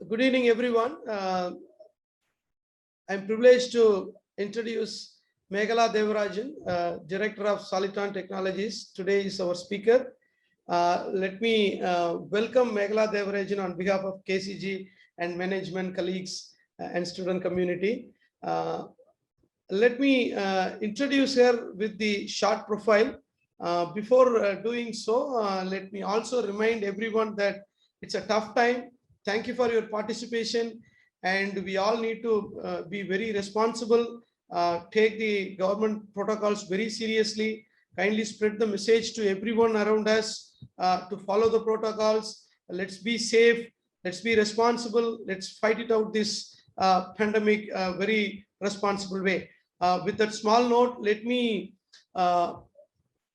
Good evening, everyone. I'm privileged to introduce Meghala Devarajan, Director of Soliton Technologies. Today is our speaker. Let me welcome Meghala Devarajan on behalf of KCG and management colleagues and student community. Let me introduce her with the short profile. Before doing so, let me also remind everyone that it's a tough time. Thank you for your participation, and we all need to be very responsible, take the government protocols very seriously, kindly spread the message to everyone around us to follow the protocols. Let's be safe, let's be responsible, let's fight it out this pandemic very responsible way. With that small note, let me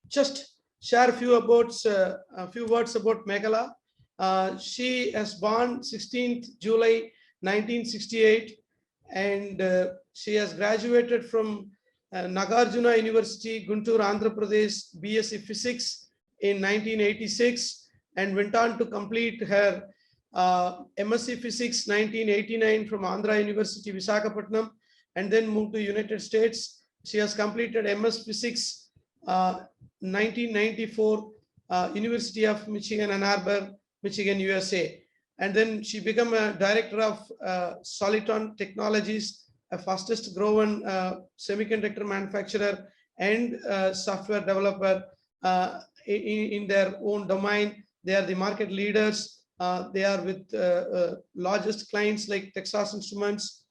just share a few words about Meghala. She was born 16th July 1968, and she has graduated from Nagarjuna University, Guntur, Andhra Pradesh, BSc Physics in 1986, and went on to complete her MSc Physics 1989 from Andhra University, Visakhapatnam, and then moved to United States. She has completed MS Physics 1994, University of Michigan, Ann Arbor, Michigan, USA. And then she became a director of Soliton Technologies, a fastest growing semiconductor manufacturer and software developer in their own domain. They are the market leaders. They are with largest clients like Texas Instruments.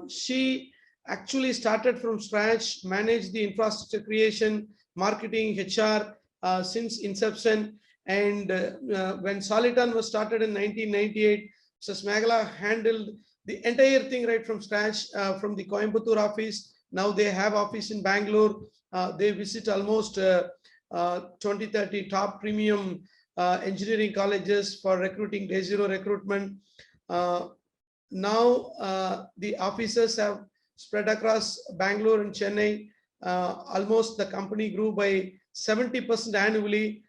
She actually started from scratch, managed the infrastructure creation, marketing, HR since inception. And when Soliton was started in 1998, Mrs. Meghala handled the entire thing right from scratch from the Coimbatore office. Now they have office in Bangalore. They visit almost 20-30 top premium engineering colleges for recruiting day zero recruitment. Now the offices have spread across Bangalore and Chennai. Almost the company grew by 70% annually.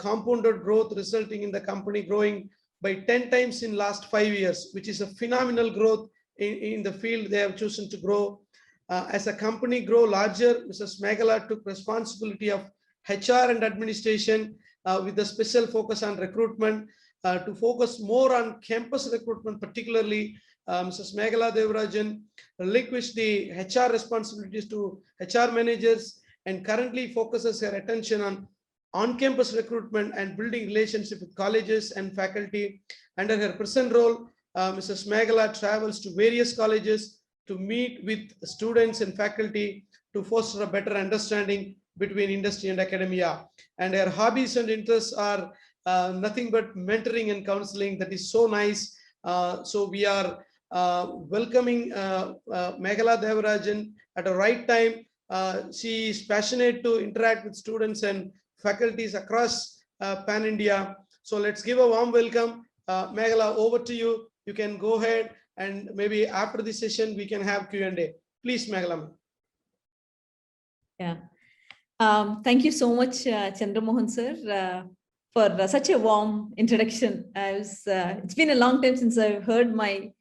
Compounded growth resulting in the company growing by 10 times in last 5 years, which is a phenomenal growth in the field they have chosen to grow. As a company grow larger, Mrs. Meghala took responsibility of HR and administration with a special focus on recruitment to focus more on campus recruitment, particularly. Mrs. Meghala Devarajan relinquished the HR responsibilities to HR managers and currently focuses her attention on on-campus recruitment and building relationship with colleges and faculty. Under her present role, Mrs. Meghala travels to various colleges to meet with students and faculty to foster a better understanding between industry and academia. And her hobbies and interests are nothing but mentoring and counseling. That is so nice. So we are welcoming Meghala Devarajan at the right time. She is passionate to interact with students and faculties across Pan India. So let's give a warm welcome. Meghala, over to you. You can go ahead, and maybe after the session we can have Q&A. Please, Meghala. Yeah. Thank you so much, Chandramohan sir, for such a warm introduction. It's been a long time since I've heard my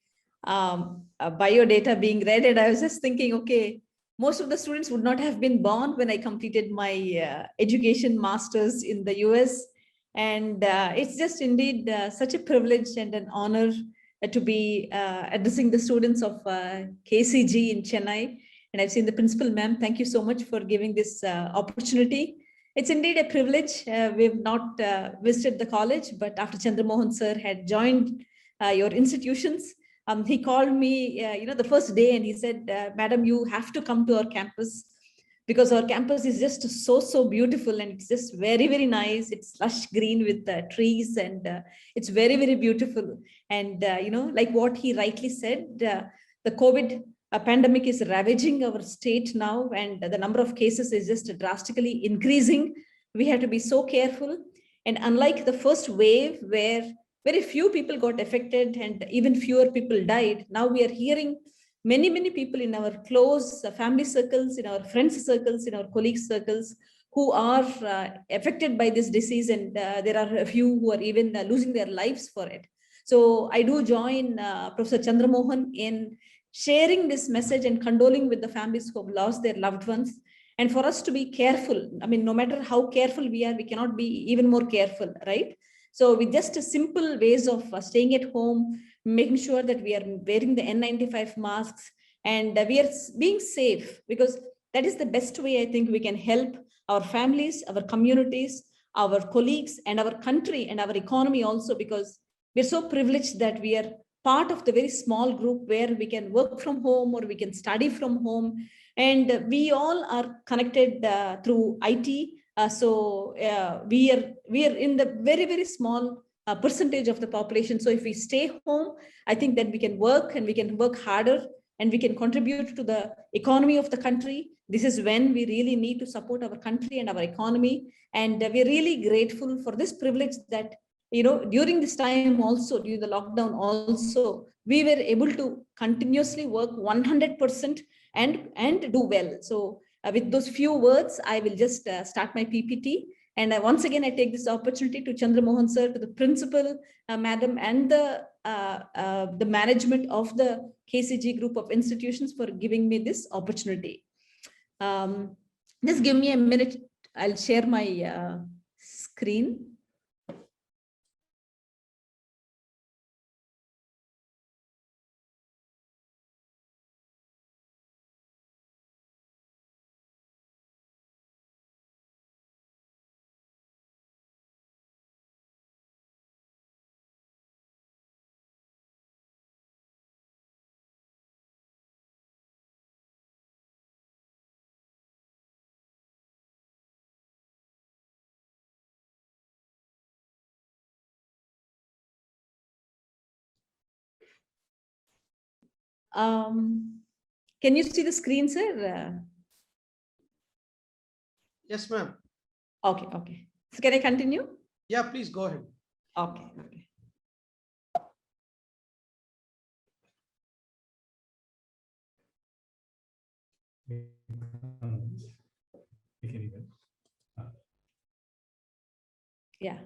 bio data being read, and I was just thinking, okay, most of the students would not have been born when I completed my education master's in the US. And it's just indeed such a privilege and an honor to be addressing the students of KCG in Chennai. And I've seen the principal, ma'am. Thank you so much for giving this opportunity. It's indeed a privilege. We've not visited the college, but after Chandramohan sir had joined your institutions, he called me, the first day, and he said, "Madam, you have to come to our campus because our campus is just so beautiful, and it's just very, very nice. It's lush green with trees, and it's very, very beautiful." And like what he rightly said, the COVID pandemic is ravaging our state now, and the number of cases is just drastically increasing. We have to be so careful. And unlike the first wave, where very few people got affected and even fewer people died, now we are hearing many people in our close family circles, in our friends circles, in our colleagues circles, who are affected by this disease, and there are a few who are even losing their lives for it. So I do join Professor Chandramohan in sharing this message and condoling with the families who have lost their loved ones. And for us to be careful, I mean, no matter how careful we are, we cannot be even more careful, right? So with just a simple ways of staying at home, making sure that we are wearing the N95 masks, and we are being safe, because that is the best way I think we can help our families, our communities, our colleagues, and our country and our economy also, because we're so privileged that we are part of the very small group where we can work from home or we can study from home. And we all are connected through IT. We are in the very, very small percentage of the population. So if we stay home, I think that we can work, and we can work harder, and we can contribute to the economy of the country. This is when we really need to support our country and our economy. And we're really grateful for this privilege that, during this time also, during the lockdown also, we were able to continuously work 100% and do well. So with those few words, I will just start my PPT. And once again, I take this opportunity to Chandramohan sir, to the principal, madam, and the management of the KCG group of institutions for giving me this opportunity. Just give me a minute. I'll share my screen. Can you see the screen, sir? Yes, ma'am. Okay. So can I continue? Yeah, please go ahead. Okay. Yeah.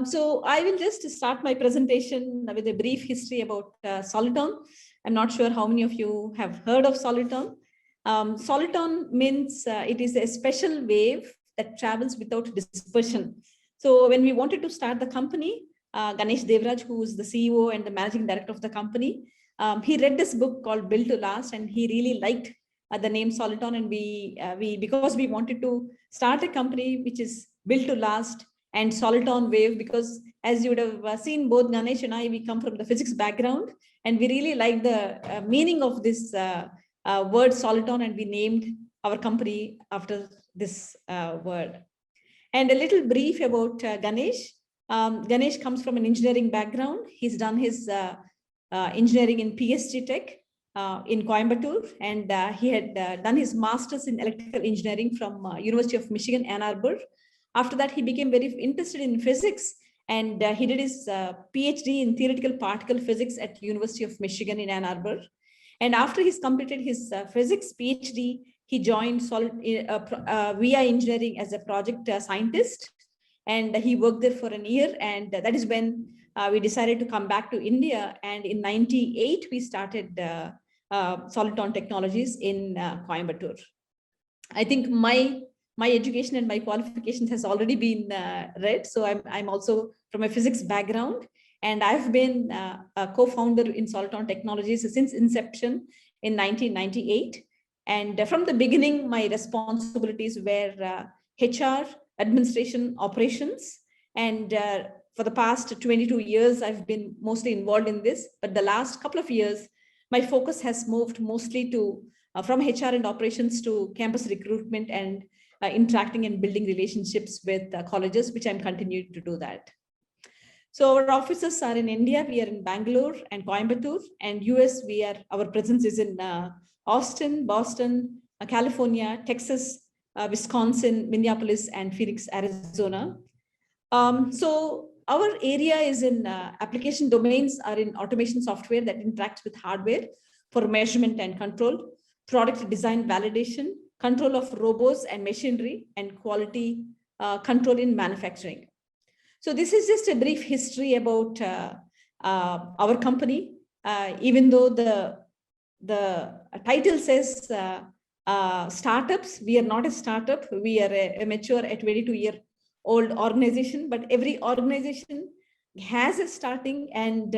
So I will just start my presentation with a brief history about Soliton. I'm not sure how many of you have heard of Soliton. Soliton means it is a special wave that travels without dispersion. So when we wanted to start the company, Ganesh Devraj, who is the CEO and the managing director of the company, he read this book called Built to Last, and he really liked the name Soliton. And we because we wanted to start a company which is built to last and Soliton wave, because as you would have seen, both Ganesh and I, we come from the physics background, and we really like the meaning of this word Soliton, and we named our company after this word. And a little brief about Ganesh. Ganesh comes from an engineering background. He's done his engineering in PSG Tech in Coimbatore, and he had done his master's in electrical engineering from University of Michigan, Ann Arbor. After that, he became very interested in physics, and he did his PhD in theoretical particle physics at University of Michigan in Ann Arbor. And after he's completed his physics PhD, he joined VI Engineering as a project scientist, and he worked there for a year. And that is when we decided to come back to India. And in '98, we started Soliton Technologies in Coimbatore. I think my education and my qualifications has already been read. So I'm also from a physics background, and I've been a co-founder in Soliton Technologies since inception in 1998. And from the beginning, my responsibilities were HR, administration, operations. And for the past 22 years, I've been mostly involved in this. But the last couple of years, my focus has moved mostly to from HR and operations to campus recruitment and interacting and building relationships with colleges, which I'm continuing to do that. So our offices are in India. We are in Bangalore and Coimbatore, and US, our presence is in Austin, Boston, California, Texas, Wisconsin, Minneapolis, and Phoenix, Arizona. So our area is in application domains are in automation software that interacts with hardware for measurement and control, product design validation, control of robots and machinery, and quality control in manufacturing. So this is just a brief history about our company. Even though the title says startups, we are not a startup. We are a mature, a 22-year-old organization, but every organization has a starting. And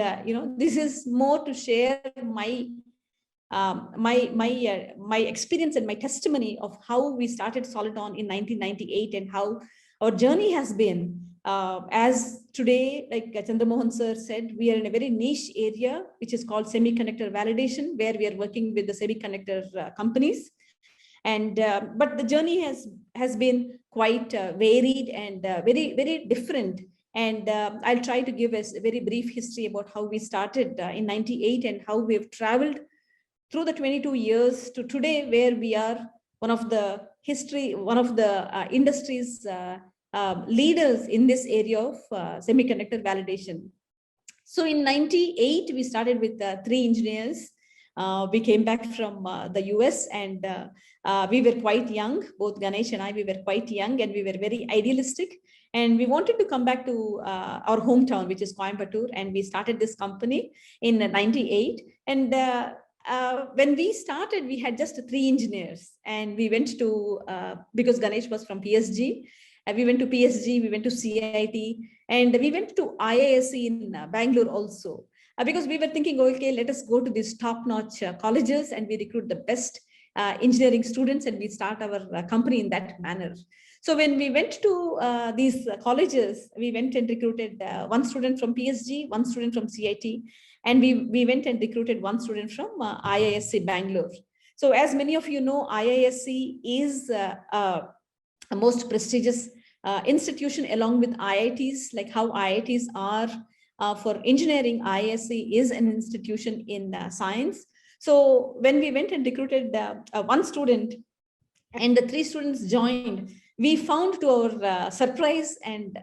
this is more to share my experience and my testimony of how we started Soliton in 1998 and how our journey has been. As today, like Chandra Mohan sir said, we are in a very niche area, which is called semiconductor validation, where we are working with the semiconductor companies. And but the journey has been quite varied and very different. And I'll try to give us a very brief history about how we started in 98 and how we've traveled through the 22 years to today, where we are one of the industry's leaders in this area of semiconductor validation. So in 98, we started with 3 engineers. We came back from the US, and we were quite young. Both Ganesh and I, we were quite young, and we were very idealistic. And we wanted to come back to our hometown, which is Coimbatore. And we started this company in 98. And when we started, we had just 3 engineers, and we went to, because Ganesh was from PSG, we went to PSG, we went to CIT, and we went to IISc in Bangalore also, because we were thinking, okay, let us go to these top-notch colleges and we recruit the best engineering students, and we start our company in that manner. So when we went to these colleges, we went and recruited 1 student from PSG, 1 student from CIT, and we went and recruited 1 student from IISc Bangalore. So as many of you know, IISc is a most prestigious institution along with IITs, like how IITs are for engineering. IISc is an institution in science. So when we went and recruited 1 student and the 3 students joined, we found to our surprise and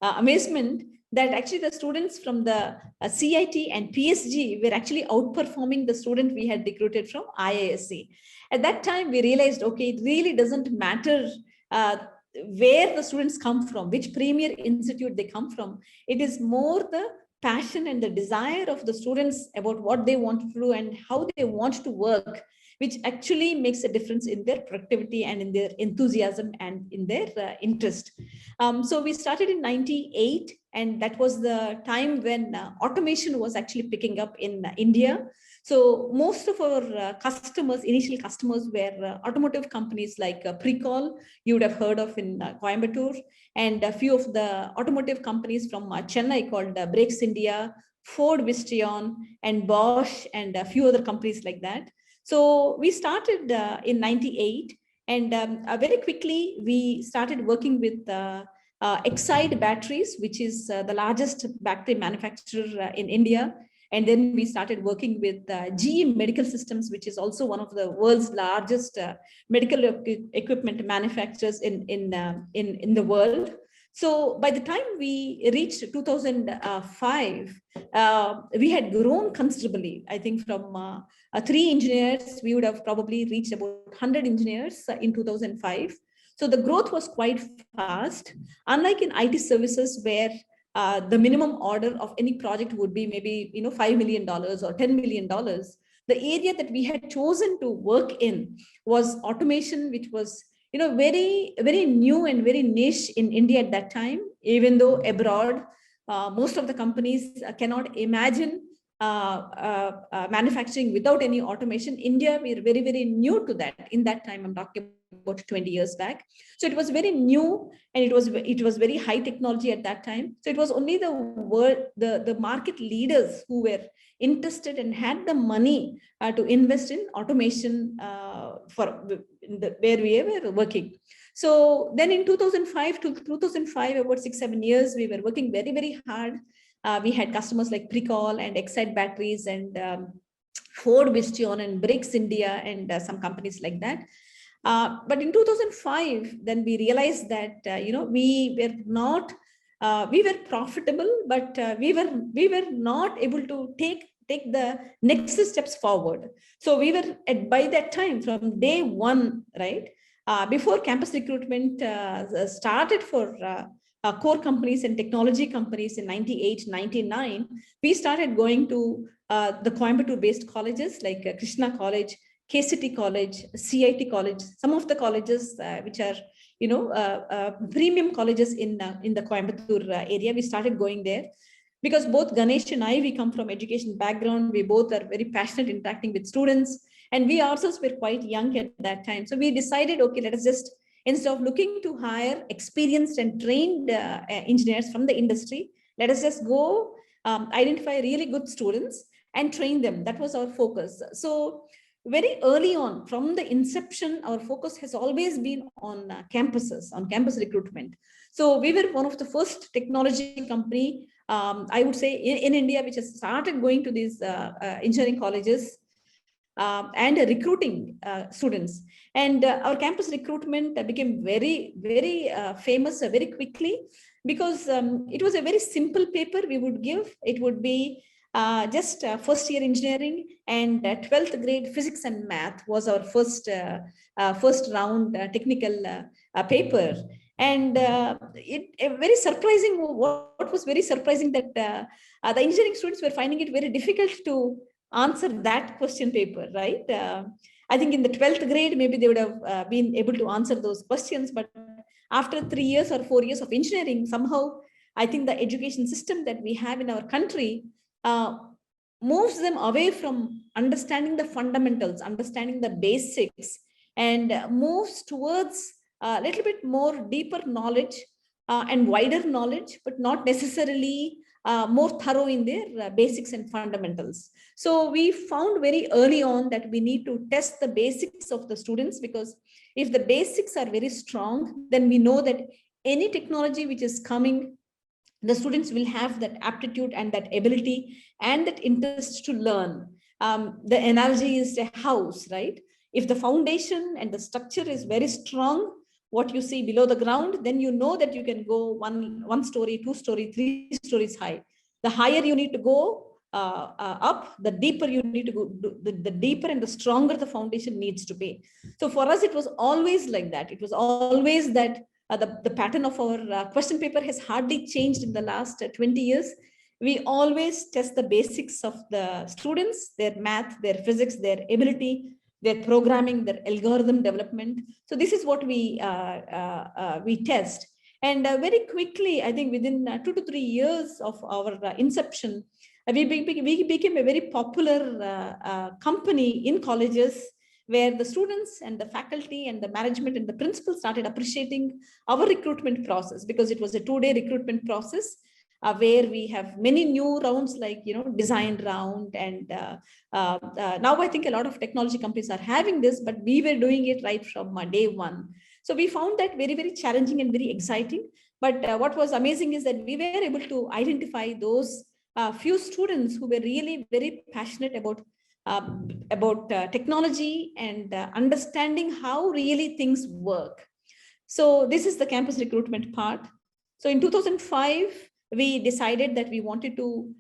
amazement that actually the students from the CIT and PSG were actually outperforming the student we had recruited from IISc. At that time, we realized, okay, it really doesn't matter where the students come from, which premier institute they come from. It is more the passion and the desire of the students about what they want to do and how they want to work, which actually makes a difference in their productivity and in their enthusiasm and in their interest. So we started in 98, and that was the time when automation was actually picking up in India. So most of our customers, initial customers, were automotive companies like Precol, you would have heard of in Coimbatore, and a few of the automotive companies from Chennai called Brakes India, Ford Visteon, and Bosch, and a few other companies like that. So we started in 98, and very quickly we started working with Exide Batteries, which is the largest battery manufacturer in India. And then we started working with GE Medical Systems, which is also one of the world's largest medical equipment manufacturers in the world. So by the time we reached 2005, we had grown considerably. I think from 3 engineers, we would have probably reached about 100 engineers in 2005. So the growth was quite fast. Unlike in IT services, where the minimum order of any project would be maybe $5 million or $10 million, the area that we had chosen to work in was automation, which was very new and very niche in India at that time. Even though abroad, most of the companies cannot imagine manufacturing without any automation. India, we are very new to that. In that time, I'm talking about 20 years back. So it was very new, and it was very high technology at that time. So it was only the market leaders who were interested and had the money to invest in automation where we were working. So then in 2005 to 2005, about 6-7 years, we were working very hard. We had customers like Precol and Exide Batteries and Ford Visteon and Brakes India and some companies like that. But in 2005, then we realized that we were profitable, but we were not able to take the next steps forward. So we were by that time, from day 1, right, before campus recruitment started for core companies and technology companies in 98, 99, we started going to the Coimbatore-based colleges like Krishna College, KCT College, CIT College, some of the colleges which are, premium colleges in the Coimbatore area. We started going there because both Ganesh and I, we come from education background. We both are very passionate interacting with students, and we ourselves were quite young at that time. So we decided, okay, let us just, instead of looking to hire experienced and trained engineers from the industry, let us just go identify really good students and train them. That was our focus. So very early on, from the inception, our focus has always been on campuses, on campus recruitment. So we were one of the first technology company, I would say, in India, which has started going to these engineering colleges and recruiting students. And our campus recruitment became very, very famous very quickly, because it was a very simple paper we would give. It would be just first year engineering, and 12th grade physics and math was our first round technical paper. And very surprising, what was very surprising, that the engineering students were finding it very difficult to answer that question paper, right? I think in the 12th grade, maybe they would have been able to answer those questions, but after 3 years or 4 years of engineering, somehow I think the education system that we have in our country moves them away from understanding the fundamentals, understanding the basics, and moves towards a little bit more deeper knowledge and wider knowledge, but not necessarily more thorough in their basics and fundamentals. So we found very early on that we need to test the basics of the students, because if the basics are very strong, then we know that any technology which is coming, the students will have that aptitude and that ability and that interest to learn. The analogy is a house, right? If the foundation and the structure is very strong, what you see below the ground, then you know that you can go one story, 2 story, 3 stories high. The higher you need to go up, the deeper you need to go, the deeper and the stronger the foundation needs to be. So for us, it was always like that. It was always that the pattern of our question paper has hardly changed in the last 20 years. We always test the basics of the students, their math, their physics, their ability, their programming, their algorithm development. So this is what we test. And very quickly, I think within 2 to 3 years of our inception, we became a very popular company in colleges, where the students and the faculty and the management and the principal started appreciating our recruitment process, because it was a 2-day recruitment process. Where we have many new rounds, like design round, and now I think a lot of technology companies are having this, but we were doing it right from day one. So we found that very, very challenging and very exciting. But what was amazing is that we were able to identify those few students who were really very passionate about technology and understanding how really things work. So this is the campus recruitment part. So in 2005, we decided that we wanted to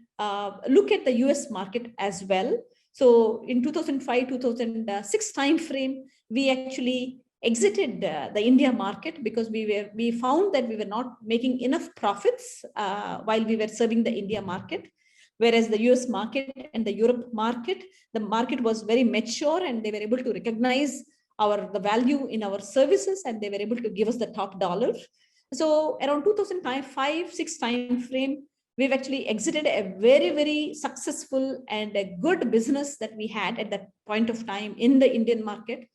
look at the US market as well. So in 2005-2006 timeframe, we actually exited the India market, because we found that we were not making enough profits while we were serving the India market. Whereas the US market and the Europe market, the market was very mature, and they were able to recognize the value in our services, and they were able to give us the top dollar. So around 2005-06 time frame, we've actually exited a very, very successful and a good business that we had at that point of time in the Indian market.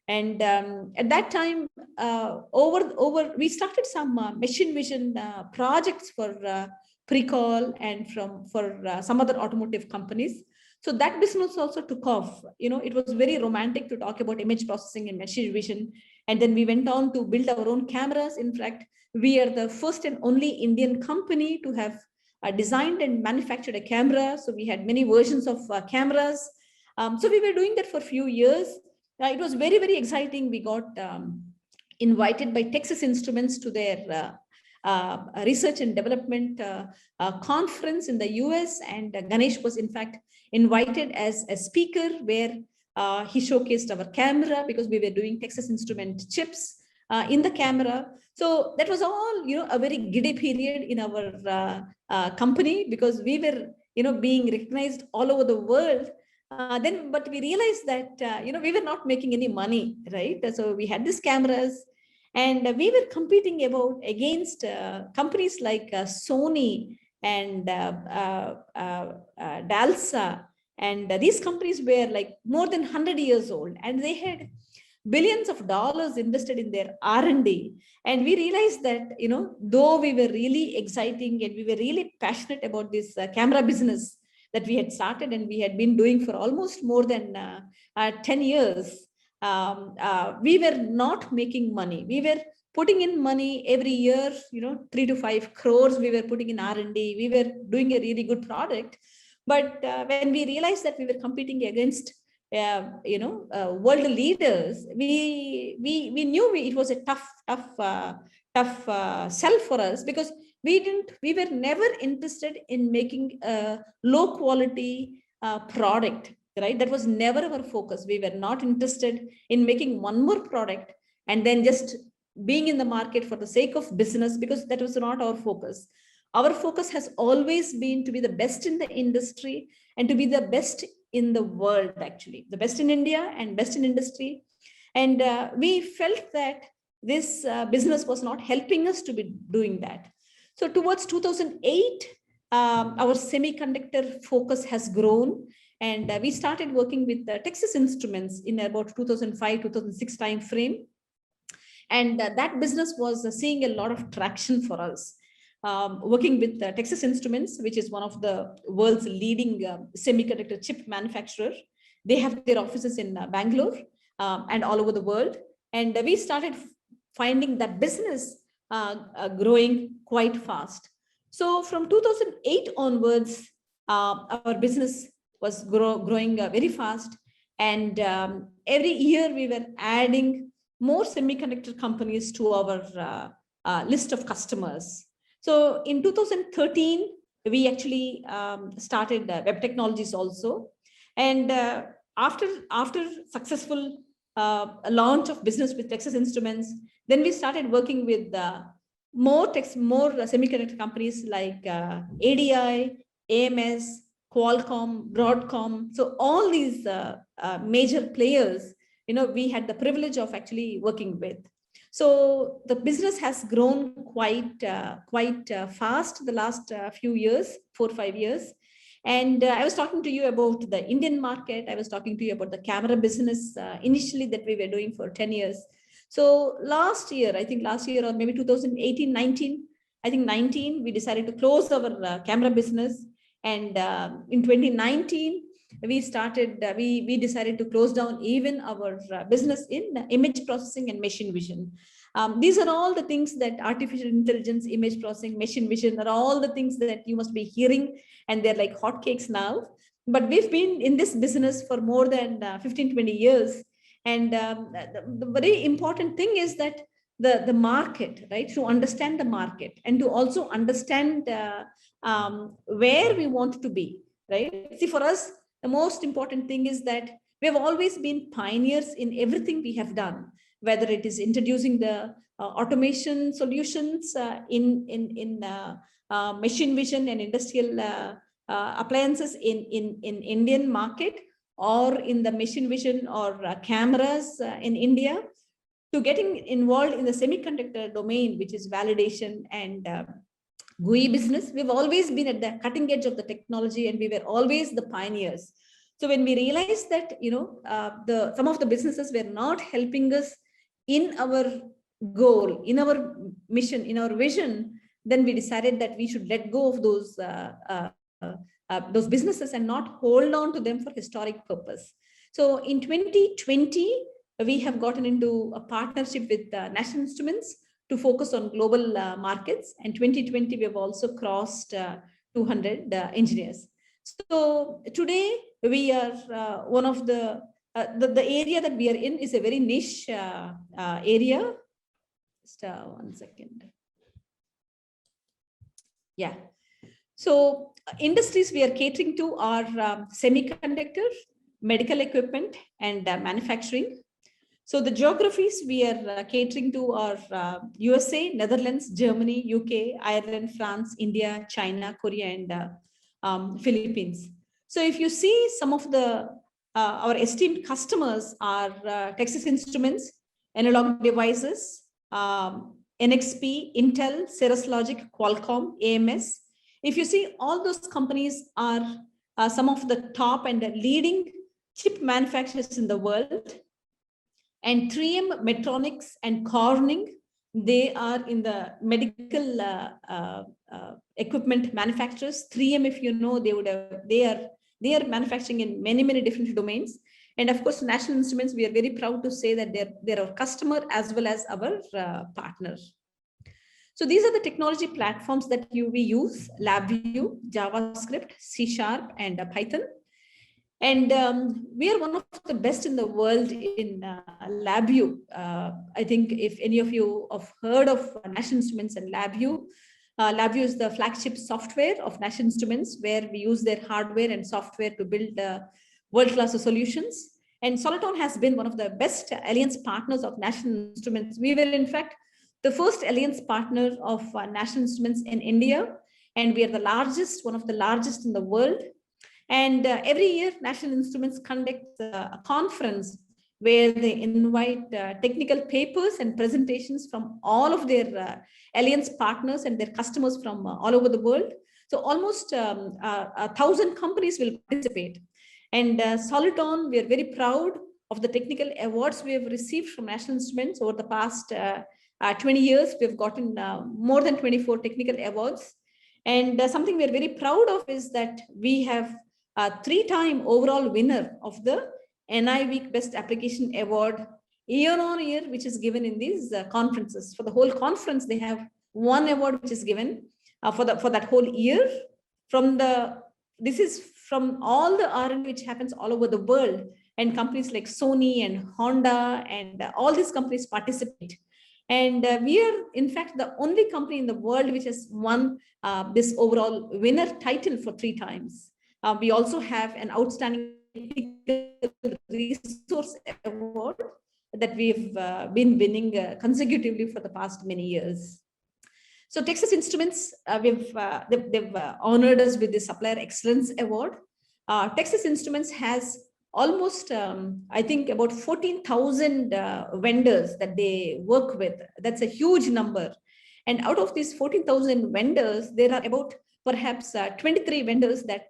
And at that time, we started some machine vision projects for Precall and for some other automotive companies. So that business also took off. It was very romantic to talk about image processing and machine vision. And then we went on to build our own cameras. In fact, we are the first and only Indian company to have designed and manufactured a camera. So we had many versions of cameras. So we were doing that for a few years. It was very, very exciting. We got invited by Texas Instruments to their research and development conference in the US. And Ganesh was in fact invited as a speaker, where he showcased our camera, because we were doing Texas Instrument chips in the camera. So that was all, a very giddy period in our company, because we were, being recognized all over the world. But we realized that, we were not making any money, right? So we had these cameras, and we were competing against companies like Sony and Dalsa. And these companies were like more than 100 years old, and they had billions of dollars invested in their R&D. And we realized that, though we were really exciting and we were really passionate about this camera business that we had started and we had been doing for almost more than 10 years, we were not making money. We were putting in money every year, 3 to 5 crores we were putting in R&D. We were doing a really good product. But when we realized that we were competing against world leaders, we knew it was a tough sell for us, because we were never interested in making a low quality product, right? That was never our focus. We were not interested in making one more product and then just being in the market for the sake of business, because that was not our focus. Our focus has always been to be the best in the industry and to be the best in the world, actually, the best in India and best in industry. And we felt that this business was not helping us to be doing that. So towards 2008, our semiconductor focus has grown, and we started working with Texas Instruments in about 2005, 2006 time frame. And that business was seeing a lot of traction for us. Working with Texas Instruments, which is one of the world's leading semiconductor chip manufacturer. They have their offices in Bangalore and all over the world. And we started finding that business growing quite fast. So from 2008 onwards, our business was growing very fast. And every year we were adding more semiconductor companies to our list of customers. So in 2013, we actually started web technologies also. And after successful launch of business with Texas Instruments, then we started working with more semiconductor companies like ADI, AMS, Qualcomm, Broadcom. So all these major players, we had the privilege of actually working with. So the business has grown quite fast the last few years, 4 or 5 years. And I was talking to you about the Indian market. I was talking to you about the camera business initially that we were doing for 10 years. So last year or maybe 2018, 19, I think 19, we decided to close our camera business. And in 2019, we decided to close down even our business in image processing and machine vision. These are all the things that artificial intelligence, image processing, machine vision are all the things that you must be hearing, and they're like hotcakes now. But we've been in this business for more than 15, 20 years. And the very important thing is that the market, right? To understand the market and to also understand where we want to be, right? See, for us, the most important thing is that we have always been pioneers in everything we have done, whether it is introducing the automation solutions in machine vision and industrial appliances in Indian market, or in the machine vision or cameras in India, to getting involved in the semiconductor domain, which is validation and GUI business. We've always been at the cutting edge of the technology, and we were always the pioneers. So when we realized that, some of the businesses were not helping us in our goal, in our mission, in our vision, then we decided that we should let go of those businesses and not hold on to them for historic purpose. So in 2020, we have gotten into a partnership with National Instruments to focus on global markets. And 2020, we have also crossed 200 engineers. So today we are one of the area that we are in is a very niche area. Just 1 second. Yeah. So industries we are catering to are semiconductor, medical equipment, and manufacturing. So the geographies we are catering to are USA, Netherlands, Germany, UK, Ireland, France, India, China, Korea, and Philippines. So if you see some of the our esteemed customers are Texas Instruments, Analog Devices, NXP, Intel, Cirrus Logic, Qualcomm, AMS. If you see, all those companies are some of the top and the leading chip manufacturers in the world. And 3M, Medtronic, and Corning, they are in the medical equipment manufacturers. 3M, if you know, they are manufacturing in many different domains. And of course, National Instruments, we are very proud to say that they're our customer as well as our partner. So these are the technology platforms that we use: LabVIEW, JavaScript, C#, and Python. And we are one of the best in the world in LabVIEW. I think if any of you have heard of National Instruments and LabVIEW, LabVIEW is the flagship software of National Instruments, where we use their hardware and software to build world-class solutions. And Soliton has been one of the best alliance partners of National Instruments. We were, in fact, the first alliance partner of National Instruments in India, and we are the largest, one of the largest in the world. And every year, National Instruments conducts a conference where they invite technical papers and presentations from all of their alliance partners and their customers from all over the world. So almost 1,000 companies will participate. And Soliton, we are very proud of the technical awards we have received from National Instruments over the past 20 years. We've gotten more than 24 technical awards. And something we're very proud of is that we have a 3-time overall winner of the NI Week Best Application Award year on year, which is given in these conferences. For the whole conference, they have one award which is given for that whole year. This is from all the R&D which happens all over the world, and companies like Sony and Honda and all these companies participate. And we are, in fact, the only company in the world which has won this overall winner title for 3 times. We also have an outstanding resource award that we've been winning consecutively for the past many years. So Texas Instruments, they've honored us with the Supplier Excellence Award. Texas Instruments has almost, I think, about 14,000 vendors that they work with. That's a huge number. And out of these 14,000 vendors, there are about perhaps 23 vendors that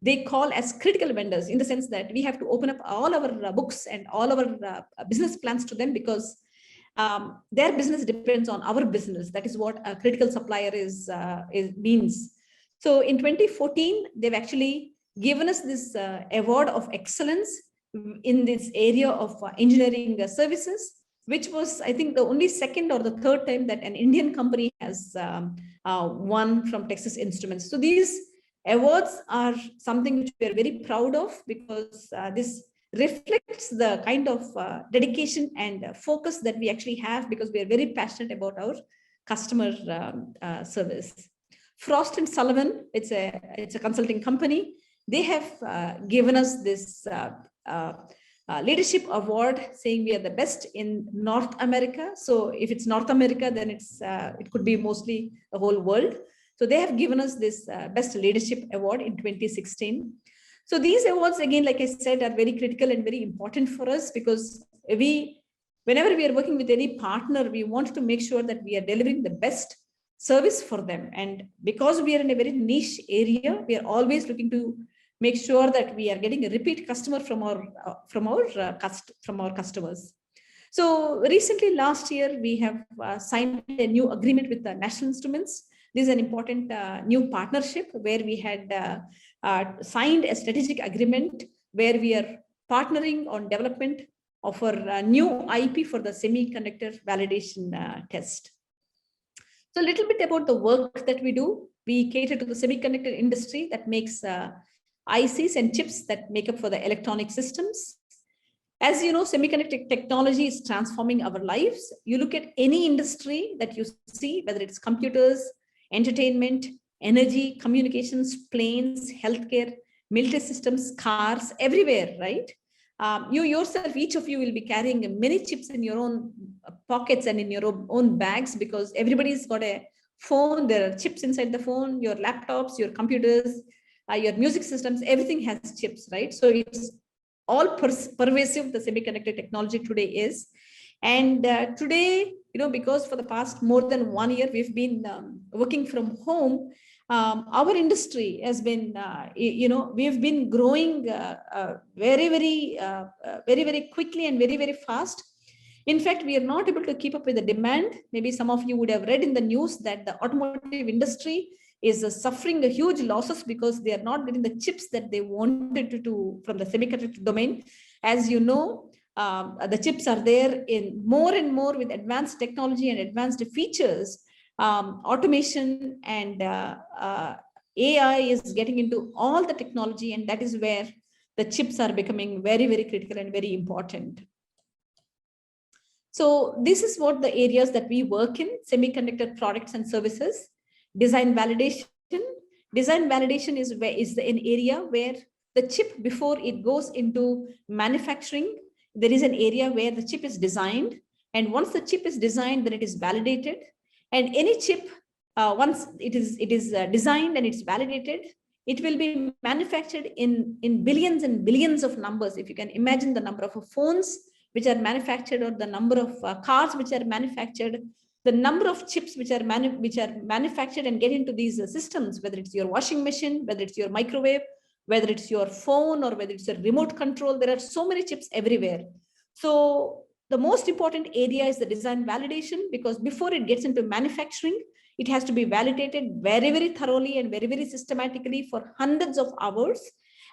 they call as critical vendors, in the sense that we have to open up all our books and all our business plans to them, because their business depends on our business. That is what a critical supplier means. So in 2014, they've actually given us this award of excellence in this area of engineering services, which was, I think, the only second or the third time that an Indian company has won from Texas Instruments. So these awards are something which we are very proud of, because this reflects the kind of dedication and focus that we actually have, because we are very passionate about our customer service. Frost & Sullivan, it's a consulting company. They have given us this leadership award, saying we are the best in North America. So if it's North America, then it could be mostly the whole world. So they have given us this best leadership award in 2016. So these awards, again, like I said, are very critical and very important for us, because whenever we are working with any partner, we want to make sure that we are delivering the best service for them. And because we are in a very niche area, we are always looking to make sure that we are getting a repeat customer from our customers. So recently, last year, we have signed a new agreement with the National Instruments. This is an important new partnership where we had signed a strategic agreement where we are partnering on development of our new IP for the semiconductor validation test. So a little bit about the work that we do. We cater to the semiconductor industry that makes ICs and chips that make up for the electronic systems. As you know, semiconductor technology is transforming our lives. You look at any industry that you see, whether it's computers, entertainment, energy, communications, planes, healthcare, military systems, cars, everywhere, right? You yourself, each of you will be carrying many chips in your own pockets and in your own bags, because everybody's got a phone. There are chips inside the phone, your laptops, your computers, your music systems, everything has chips, right? So it's all pervasive, the semiconductor technology today is. And today, because for the past more than 1 year, we've been working from home. Our industry has been, we've been growing very, very quickly and very, very fast. In fact, we are not able to keep up with the demand. Maybe some of you would have read in the news that the automotive industry is suffering a huge losses because they are not getting the chips that they wanted to from the semiconductor domain. As you know, the chips are there in more and more with advanced technology and advanced features. Automation and AI is getting into all the technology, and that is where the chips are becoming very, very critical and very important. So this is what the areas that we work in: semiconductor products and services, design validation. Design validation is an area where the chip, before it goes into manufacturing, there is an area where the chip is designed. And once the chip is designed, then it is validated. And any chip, once it is designed and it's validated, it will be manufactured in billions and billions of numbers. If you can imagine the number of phones which are manufactured, or the number of cars which are manufactured, the number of chips which are manufactured and get into these systems, whether it's your washing machine, whether it's your microwave, whether it's your phone, or whether it's a remote control, there are so many chips everywhere. So the most important area is the design validation, because before it gets into manufacturing, it has to be validated very, very thoroughly and very, very systematically for hundreds of hours.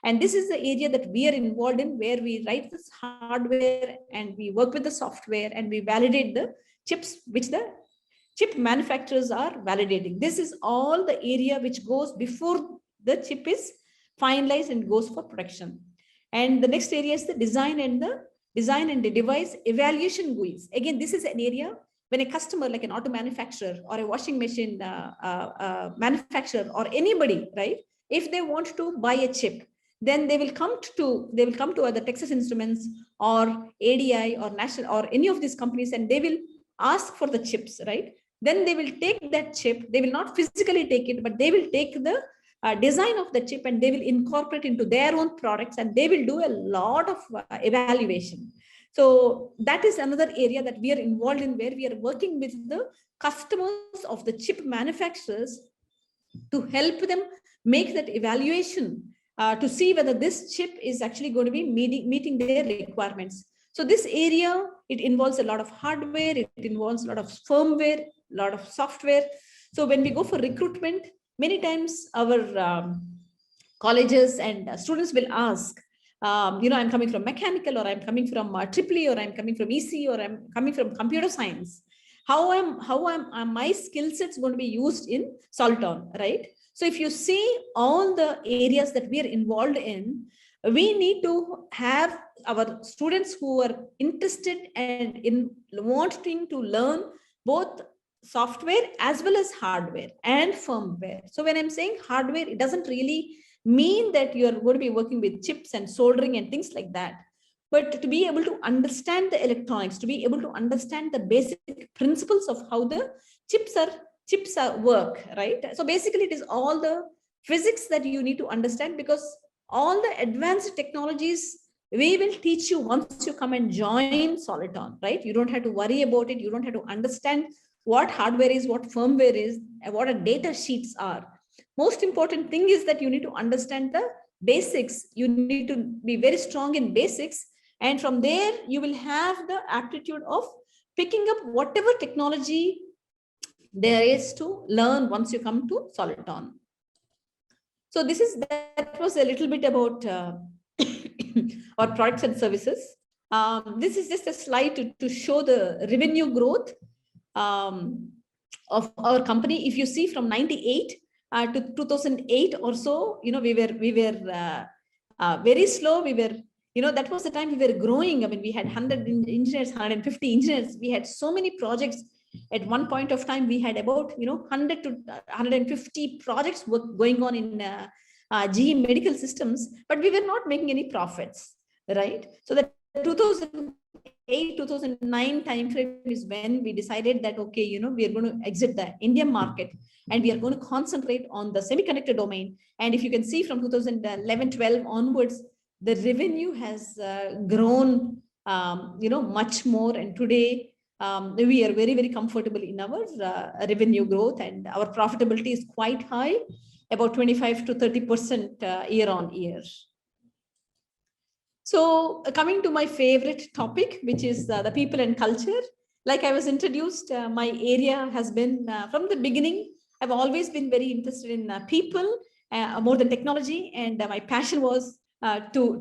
And this is the area that we are involved in, where we write this hardware and we work with the software and we validate the chips which the chip manufacturers are validating. This is all the area which goes before the chip is finalized and goes for production. And the next area is the design and the device evaluation GUIs. Again, this is an area when a customer, like an auto manufacturer or a washing machine manufacturer or anybody, right? If they want to buy a chip, then they will come to either Texas Instruments or ADI or National or any of these companies, and they will ask for the chips, right? Then they will take that chip. They will not physically take it, but they will take the design of the chip and they will incorporate into their own products, and they will do a lot of evaluation. So that is another area that we are involved in, where we are working with the customers of the chip manufacturers to help them make that evaluation to see whether this chip is actually going to be meeting their requirements. So this area, it involves a lot of hardware, it involves a lot of firmware, a lot of software. So when we go for recruitment, many times our colleges and students will ask, I'm coming from mechanical, or I'm coming from EEE, or I'm coming from EC, or I'm coming from computer science. How am my skill sets going to be used in Soliton, right? So if you see all the areas that we are involved in, we need to have our students who are interested and in wanting to learn both software as well as hardware and firmware. So when I'm saying hardware, it doesn't really mean that you're going to be working with chips and soldering and things like that. But to be able to understand the electronics, to be able to understand the basic principles of how the chips work, right? So basically, it is all the physics that you need to understand, because all the advanced technologies we will teach you once you come and join Soliton, right? You don't have to worry about it. You don't have to understand what hardware is, what firmware is, and what a data sheets are. Most important thing is that you need to understand the basics. You need to be very strong in basics. And from there, you will have the aptitude of picking up whatever technology there is to learn once you come to Soliton. So that was a little bit about our products and services. This is just a slide to show the revenue growth of our company. If you see from 98 to 2008 or so, we were very slow. We were, that was the time we were growing. I mean, we had 100 engineers, 150 engineers. We had so many projects. At one point of time, we had about 100 to 150 projects going on in GE Medical Systems, but we were not making any profits. right? So the 2008, 2009 timeframe is when we decided that, okay, you know, we are going to exit the Indian market and we are going to concentrate on the semiconductor domain. And if you can see from 2011, 12 onwards, the revenue has grown, you know, much more. And today, we are very, very comfortable in our revenue growth, and our profitability is quite high, about 25 to 30% year on year. So coming to my favorite topic, which is the people and culture. Like I was introduced, my area has been from the beginning, I've always been very interested in people more than technology. And my passion was to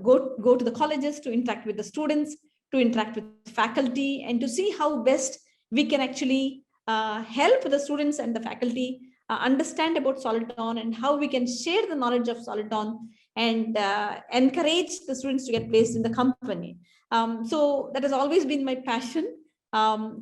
go to the colleges, to interact with the students, to interact with faculty, and to see how best we can actually help the students and the faculty understand about Soliton, and how we can share the knowledge of Soliton and encourage the students to get placed in the company. So that has always been my passion.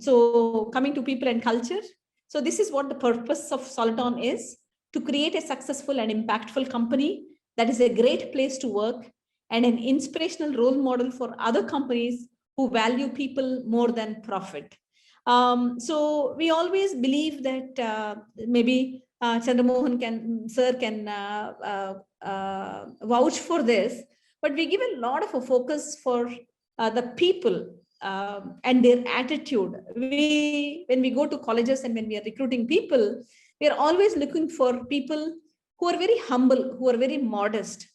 So coming to people and culture. So this is what the purpose of Soliton is: to create a successful and impactful company that is a great place to work and an inspirational role model for other companies who value people more than profit. So we always believe that maybe Chandramohan sir can vouch for this, but we give a lot of a focus for the people and their attitude. When we go to colleges and when we are recruiting people, we are always looking for people who are very humble, who are very modest,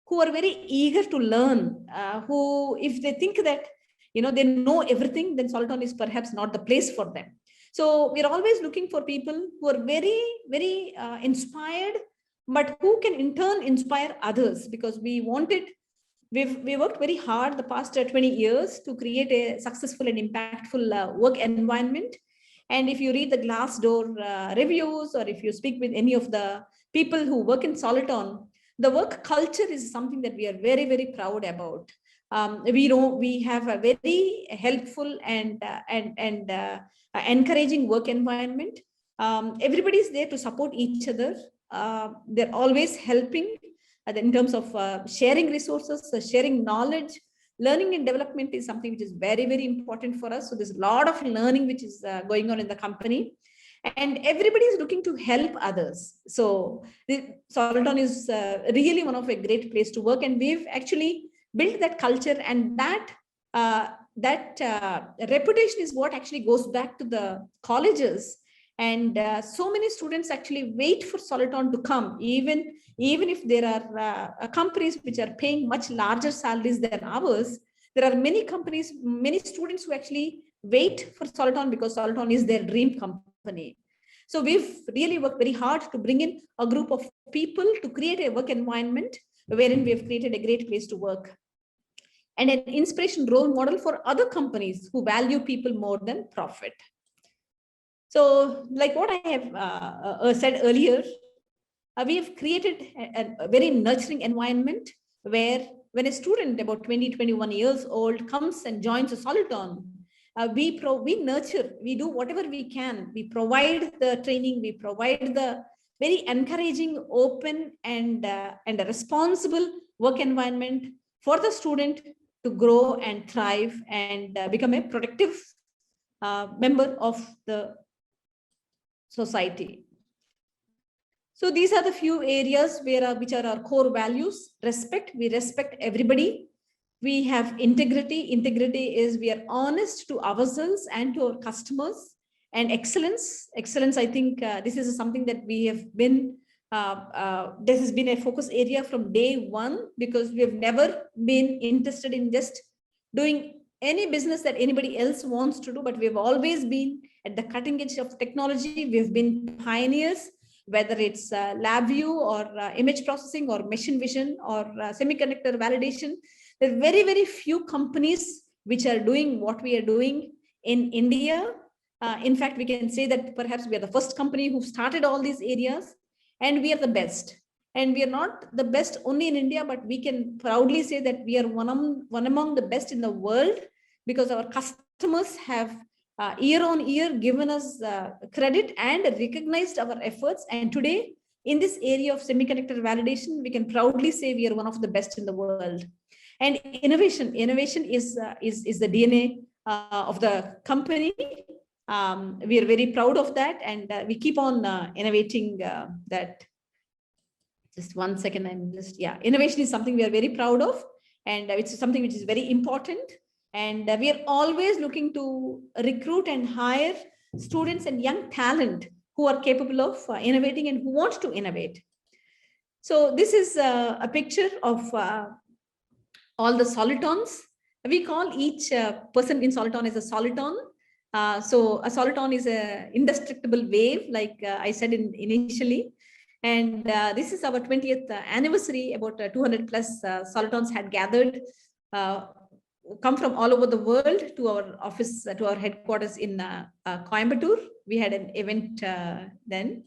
who are very eager to learn, who, if they think that, you know, they know everything, then Soliton is perhaps not the place for them. So we're always looking for people who are very, very inspired, but who can in turn inspire others, because we worked very hard the past 20 years to create a successful and impactful work environment. And if you read the Glassdoor reviews, or if you speak with any of the people who work in Soliton, the work culture is something that we are very, very proud about. We have a very helpful and encouraging work environment. Everybody is there to support each other. They're always helping in terms of sharing resources, sharing knowledge. Learning and development is something which is very, very important for us. So there's a lot of learning which is going on in the company, and everybody is looking to help others. So Soliton is really one of a great place to work, and we've actually built that culture, and that reputation is what actually goes back to the colleges. And so many students actually wait for Soliton to come, even if there are companies which are paying much larger salaries than ours. There are many companies, many students who actually wait for Soliton because Soliton is their dream company. So we've really worked very hard to bring in a group of people to create a work environment wherein we have created a great place to work and an inspiration role model for other companies who value people more than profit. So like what I have said earlier, we have created a very nurturing environment where when a student about 20, 21 years old comes and joins a Soliton, we nurture, we do whatever we can. We provide the training, we provide the very encouraging, open and a responsible work environment for the student to grow and thrive and become a productive member of the society. So these are the few areas which are our core values. Respect, we respect everybody. We have integrity. Integrity is we are honest to ourselves and to our customers. And excellence, I think this is something that we have been, this has been a focus area from day one, because we have never been interested in just doing any business that anybody else wants to do, but we've always been at the cutting edge of technology. We've been pioneers, whether it's LabVIEW or image processing or machine vision or semiconductor validation. There are very, very few companies which are doing what we are doing in India. In fact, we can say that perhaps we are the first company who started all these areas, and we are the best. And we are not the best only in India, but we can proudly say that we are one among the best in the world, because our customers have year on year given us credit and recognized our efforts. And today, in this area of semiconductor validation, we can proudly say we are one of the best in the world. And innovation is the DNA of the company. We are very proud of that, and we keep on innovating that. Just 1 second, innovation is something we are very proud of, and it's something which is very important. And we are always looking to recruit and hire students and young talent who are capable of innovating and who want to innovate. So this is a picture of all the solitons. We call each person in soliton as a soliton. So a soliton is an indestructible wave, like I said initially. And this is our 20th anniversary. About 200 plus solitons had gathered, come from all over the world to our office, to our headquarters in Coimbatore. We had an event then.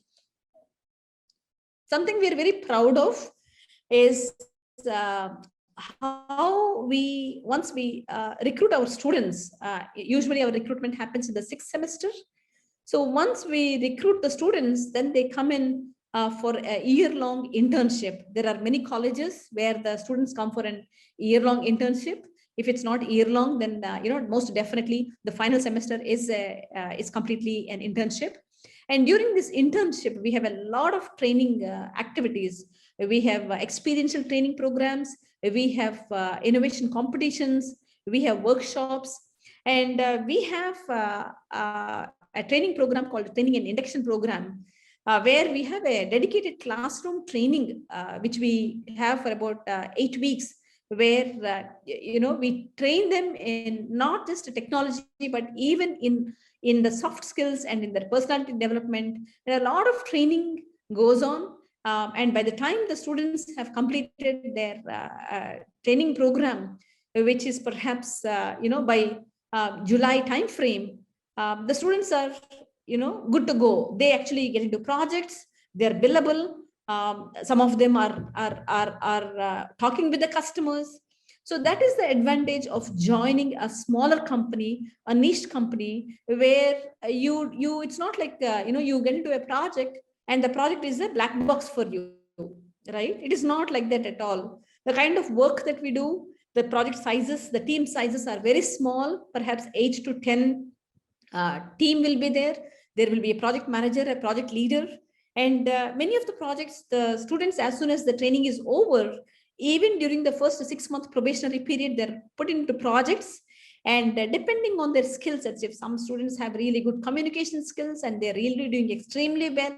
Something we are very proud of is how once we recruit our students, usually our recruitment happens in the 6th semester. So once we recruit the students, then they come in for a year-long internship. There are many colleges where the students come for an year-long internship. If it's not year-long, then most definitely the final semester is completely an internship. And during this internship, we have a lot of training activities. We have experiential training programs. We have innovation competitions. We have workshops, and we have a training program called Training and Induction Program, where we have a dedicated classroom training, which we have for about 8 weeks, where we train them in not just technology, but even in the soft skills and in their personality development. And a lot of training goes on. And by the time the students have completed their training program, which is perhaps, by July timeframe, the students are, good to go. They actually get into projects. They're billable. Some of them are talking with the customers. So that is the advantage of joining a smaller company, a niche company, where it's not like, you get into a project and the project is a black box for you, right? It is not like that at all. The kind of work that we do, the project sizes, the team sizes are very small, perhaps 8 to 10 team will be there. There will be a project manager, a project leader. And many of the projects, the students, as soon as the training is over, even during the first 6-month probationary period, they're put into projects. And depending on their skill sets, if some students have really good communication skills and they're really doing extremely well,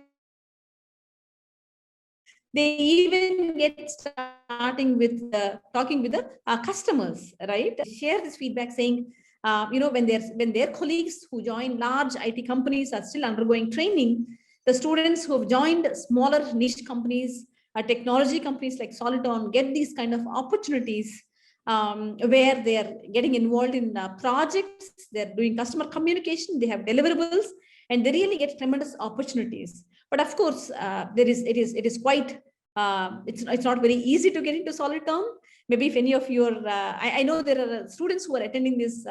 they even get starting with talking with the customers, right? Share this feedback saying, when their colleagues who join large IT companies are still undergoing training, the students who have joined smaller niche companies, technology companies like Soliton, get these kind of opportunities where they are getting involved in projects, they're doing customer communication, they have deliverables, and they really get tremendous opportunities. But of course, it is quite, it's not very easy to get into Soliton. Maybe if any of your, I know there are students who are attending this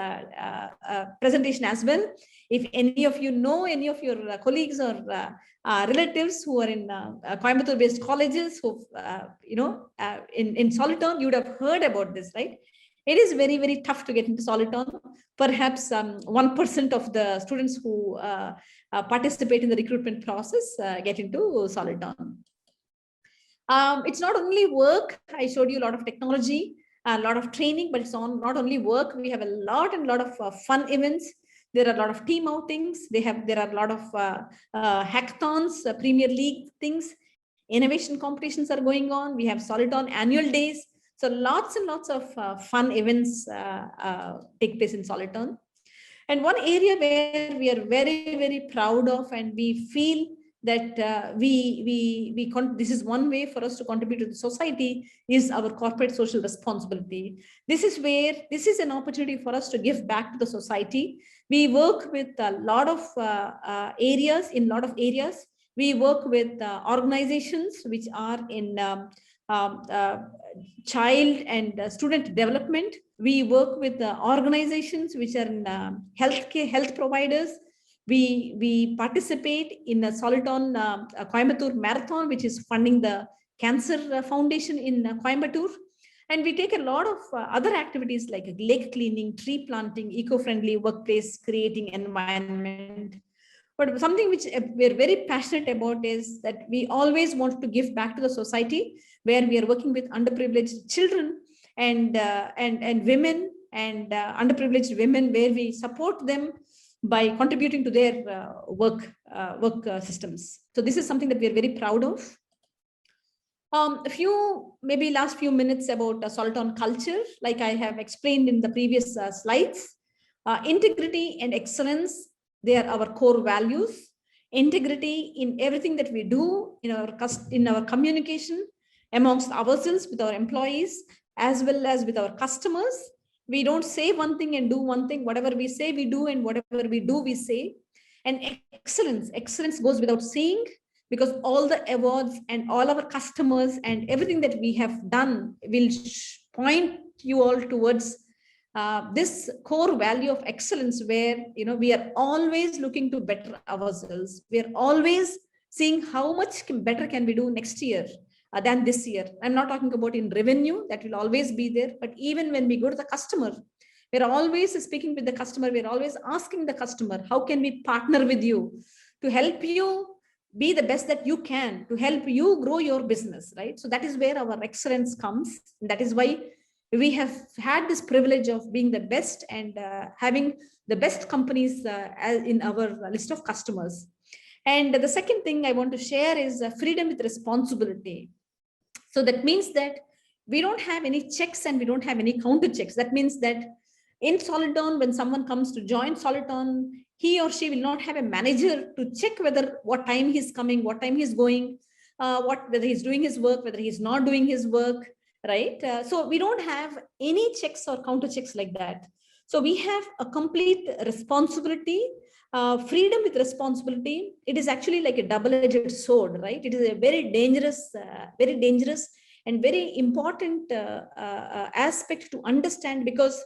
presentation as well. If any of you know any of your colleagues or relatives who are in Coimbatore-based colleges, who in Soliton, you would have heard about this, right? It is very, very tough to get into Soliton. Perhaps 1% of the students who participate in the recruitment process get into Soliton. It's not only work. I showed you a lot of technology, a lot of training, but it's not only work. We have a lot of fun events. There are a lot of team outings. There are a lot of hackathons, Premier League things. Innovation competitions are going on. We have Soliton annual days. So lots and lots of fun events take place in Soliton. And one area where we are very, very proud of, and we feel that this is one way for us to contribute to the society, is our corporate social responsibility. This is an opportunity for us to give back to the society. We work with a lot of areas. We work with organizations which are in child and student development. We work with organizations which are in health providers. We participate in a Soliton Coimbatore Marathon, which is funding the Cancer Foundation in Coimbatore. And we take a lot of other activities like lake cleaning, tree planting, eco-friendly workplace, creating environment. But something which we're very passionate about is that we always want to give back to the society, where we are working with underprivileged children and women and underprivileged women, where we support them by contributing to their work systems. So this is something that we are very proud of. A few, maybe last few minutes about Soliton culture, like I have explained in the previous slides. Integrity and excellence, they are our core values. Integrity in everything that we do, in our communication amongst ourselves, with our employees, as well as with our customers. We don't say one thing and do one thing. Whatever we say, we do, and whatever we do, we say. And excellence goes without saying, because all the awards and all our customers and everything that we have done will point you all towards this core value of excellence, where we are always looking to better ourselves. We are always seeing how much better can we do next year than this year. I'm not talking about in revenue, that will always be there, but even when we go to the customer, we're always speaking with the customer. We're always asking the customer, how can we partner with you to help you be the best that you can, to help you grow your business, right? So that is where our excellence comes. That is why we have had this privilege of being the best and having the best companies in our list of customers. And the second thing I want to share is freedom with responsibility. So that means that we don't have any checks and we don't have any counter checks. That means that in Soliton, when someone comes to join Soliton, he or she will not have a manager to check whether what time he's coming, what time he's going, whether he's doing his work, whether he's not doing his work, right? So we don't have any checks or counter checks like that. So we have a complete responsibility, freedom with responsibility. It is actually like a double-edged sword, right? It is a very dangerous and very important aspect to understand, because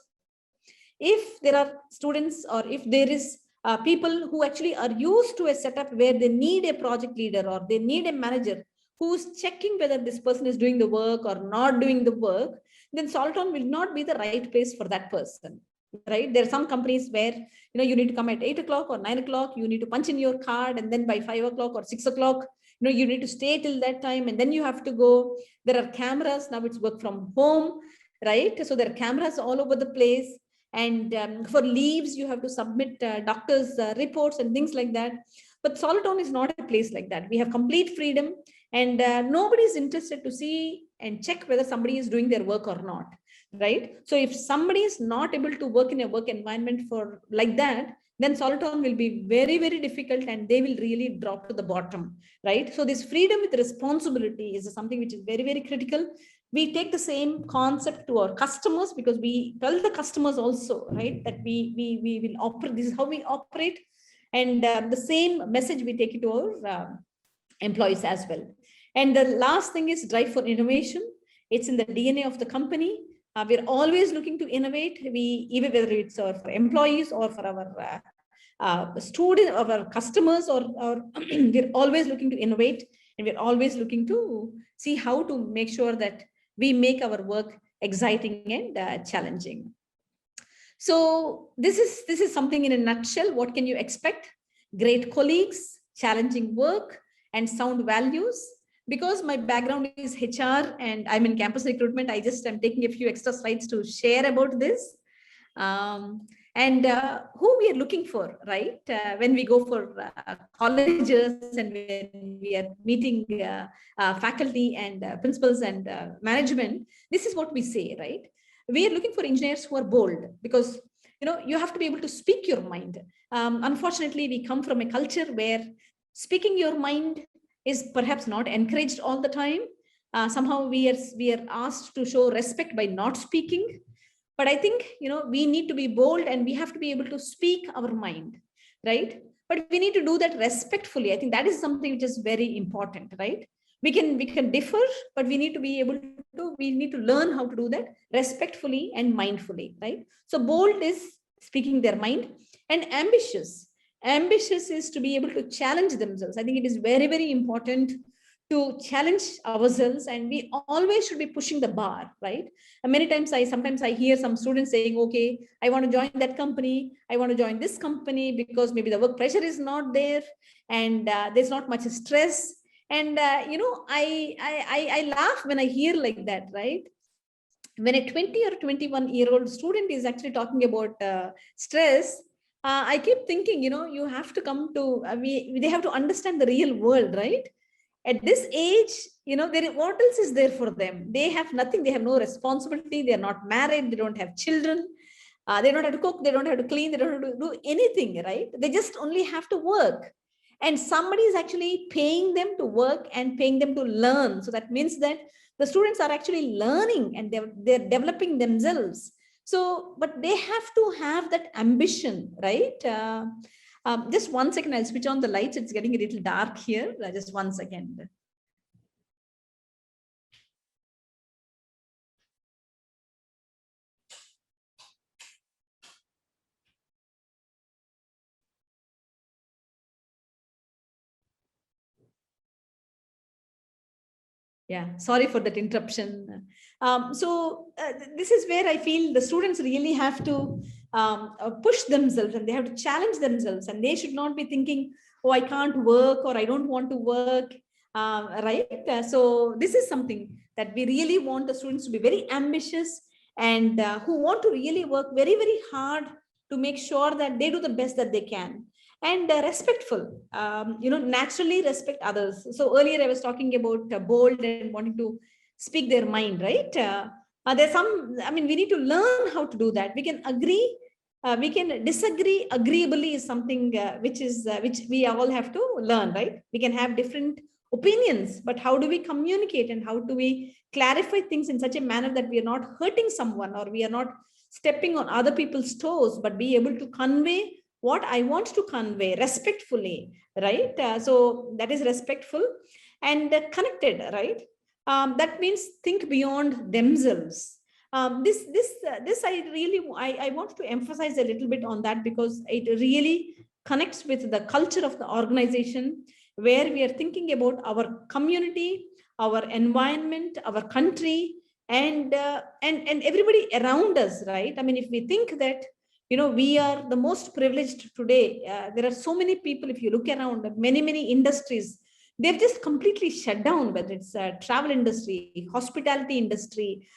if there are students, or if there is people who actually are used to a setup where they need a project leader or they need a manager who's checking whether this person is doing the work or not doing the work, then Soliton will not be the right place for that person, right? There are some companies where you need to come at 8 o'clock or 9 o'clock, you need to punch in your card, and then by 5 o'clock or 6 o'clock, you need to stay till that time, and then you have to go. There are cameras now, it's work from home, right? So there are cameras all over the place. And for leaves, you have to submit doctor's reports and things like that. But Soliton is not a place like that. We have complete freedom, and nobody is interested to see and check whether somebody is doing their work or not, right? So if somebody is not able to work in a work environment for like that, then Soliton will be very, very difficult, and they will really drop to the bottom, right? So this freedom with responsibility is something which is very, very critical. We take the same concept to our customers, because we tell the customers also, right, that we will operate, this is how we operate. And the same message we take it to our employees as well. And the last thing is drive for innovation. It's in the DNA of the company. We're always looking to innovate. Even whether it's for employees or for our students, or our customers, or we're always looking to innovate, and we're always looking to see how to make sure that we make our work exciting and challenging. So this is something in a nutshell. What can you expect? Great colleagues, challenging work, and sound values. Because my background is HR and I'm in campus recruitment, I'm taking a few extra slides to share about this. And who we are looking for, right? When we go for colleges and when we are meeting faculty and principals and management, this is what we say, right? We are looking for engineers who are bold, because you have to be able to speak your mind. Unfortunately, we come from a culture where speaking your mind is perhaps not encouraged all the time. Somehow we are asked to show respect by not speaking. But I think, we need to be bold, and we have to be able to speak our mind, right? But we need to do that respectfully. I think that is something which is very important, right? We can differ, but we need to be able to, we need to learn how to do that respectfully and mindfully, right? So bold is speaking their mind, and ambitious is to be able to challenge themselves. I think it is very, very important to challenge ourselves, and we always should be pushing the bar, right? And many times sometimes I hear some students saying, okay, I want to join that company, I want to join this company because maybe the work pressure is not there, and there's not much stress. And I laugh when I hear like that, right? When a 20 or 21-year-old student is actually talking about stress, I keep thinking, you have to come to, they have to understand the real world, right? At this age, what else is there for them? They have nothing. They have no responsibility. They are not married. They don't have children. They don't have to cook. They don't have to clean. They don't have to do anything, right? They just only have to work. And somebody is actually paying them to work and paying them to learn. So that means that the students are actually learning and they're developing themselves. So, but they have to have that ambition, right? Just 1 second, I'll switch on the lights. It's getting a little dark here. Just 1 second. Yeah, sorry for that interruption. This is where I feel the students really have to push themselves, and they have to challenge themselves, and they should not be thinking, oh, I can't work, or I don't want to work, right? So this is something that we really want the students to be very ambitious, and who want to really work very, very hard to make sure that they do the best that they can. And respectful, naturally respect others. So earlier I was talking about bold and wanting to speak their mind, right? There's some, we need to learn how to do that. We can agree, we can disagree. Agreeably is something which we all have to learn, right? We can have different opinions, but how do we communicate and how do we clarify things in such a manner that we are not hurting someone, or we are not stepping on other people's toes, but be able to convey what I want to convey respectfully, right? So that is respectful and connected, right? That means think beyond themselves. This I want to emphasize a little bit on that, because it really connects with the culture of the organization, where we are thinking about our community, our environment, our country, and everybody around us, right? If we think that we are the most privileged today. There are so many people, if you look around, many industries, they've just completely shut down, whether it's travel industry, hospitality industry,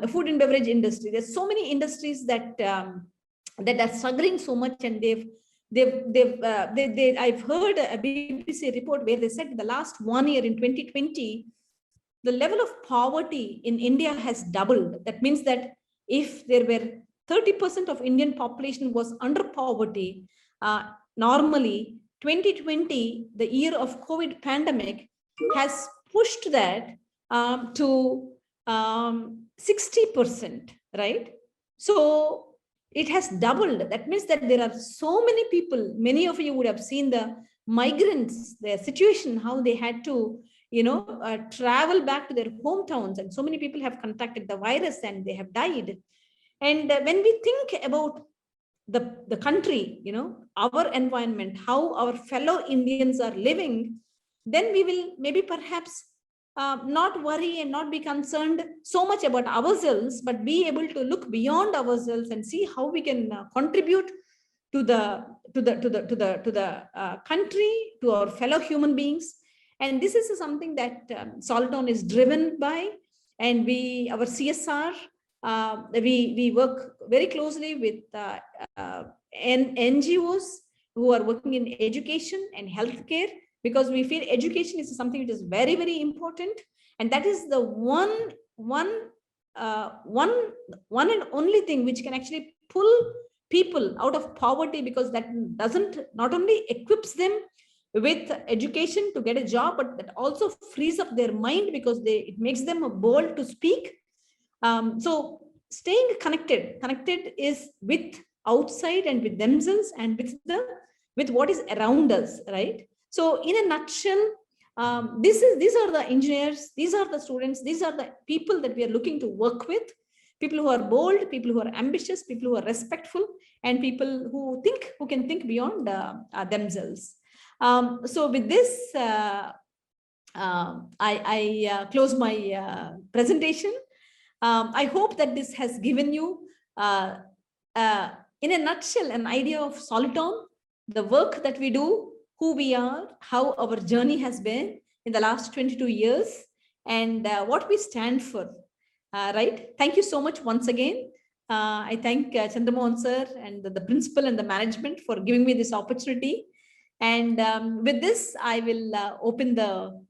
food and beverage industry. There's so many industries that that are struggling so much, and I've heard a BBC report where they said the last 1 year, in 2020, the level of poverty in India has doubled. That means that if there were 30% of Indian population was under poverty, normally 2020, the year of COVID pandemic, has pushed that to 60%, right? So it has doubled. That means that there are so many people, many of you would have seen the migrants, their situation, how they had to travel back to their hometowns, and so many people have contracted the virus and they have died. And when we think about the country, our environment, how our fellow Indians are living, then we will maybe perhaps not worry and not be concerned so much about ourselves, but be able to look beyond ourselves and see how we can contribute to the country, to our fellow human beings. And this is something that Soltown is driven by, and our CSR. We work very closely with NGOs who are working in education and healthcare, because we feel education is something which is very, very important, and that is the one and only thing which can actually pull people out of poverty, because that not only equips them with education to get a job, but that also frees up their mind, because it makes them bold to speak. So staying connected is with outside and with themselves and with what is around us, right? So in a nutshell, these are the engineers, these are the students, these are the people that we are looking to work with. People who are bold, people who are ambitious, people who are respectful, and people who can think beyond themselves. So with this, I close my presentation. I hope that this has given you, in a nutshell, an idea of Soliton, the work that we do, who we are, how our journey has been in the last 22 years, and what we stand for. Right? Thank you so much once again. I thank Chandramohan sir and the principal and the management for giving me this opportunity. And with this, I will open the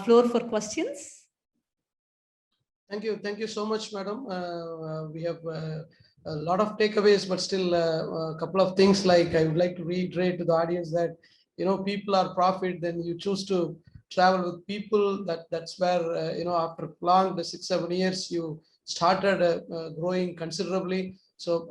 floor for questions. Thank you. Thank you so much, madam. We have a lot of takeaways, but still a couple of things like I would like to reiterate to the audience that, people are profit, then you choose to travel with people. That's where, after long, the 6-7 years, you started growing considerably. So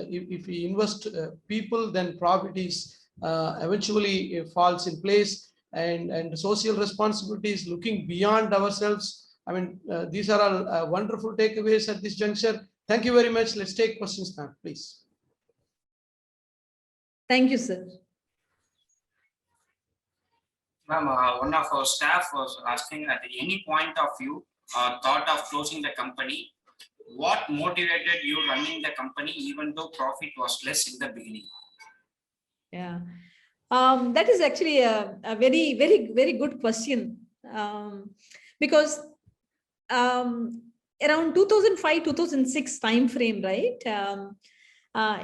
if we invest people, then profit is eventually falls in place, and social responsibilities, looking beyond ourselves. I mean, these are all wonderful takeaways at this juncture. Thank you very much. Let's take questions now, please. Thank you, sir. Ma'am, one of our staff was asking, at any point of view, thought of closing the company, what motivated you running the company even though profit was less in the beginning? Yeah, that is actually a very, very, very good question, because around 2005, 2006 time frame, right?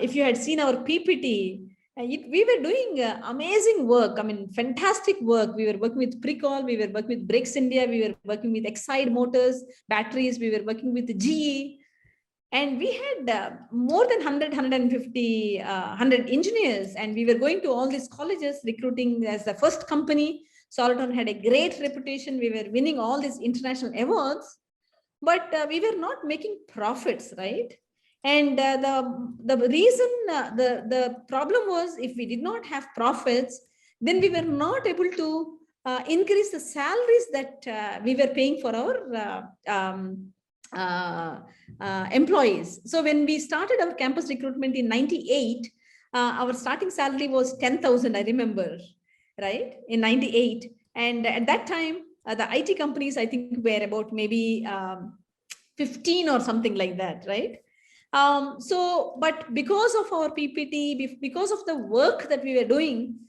If you had seen our PPT, we were doing amazing work. I mean, fantastic work. We were working with Precol, we were working with Brakes India, we were working with Exide Motors, batteries, we were working with GE. And we had more than 100, 150, 100 engineers, and we were going to all these colleges recruiting as the first company. Soliton had a great reputation. We were winning all these international awards, but we were not making profits, right? And the reason, the problem was, if we did not have profits, then we were not able to increase the salaries that we were paying for our employees. So when we started our campus recruitment in 98, our starting salary was 10,000, I remember, right? In 98. And at that time, the IT companies, I think, were about maybe 15 or something like that, right? But because of our PPT, because of the work that we were doing,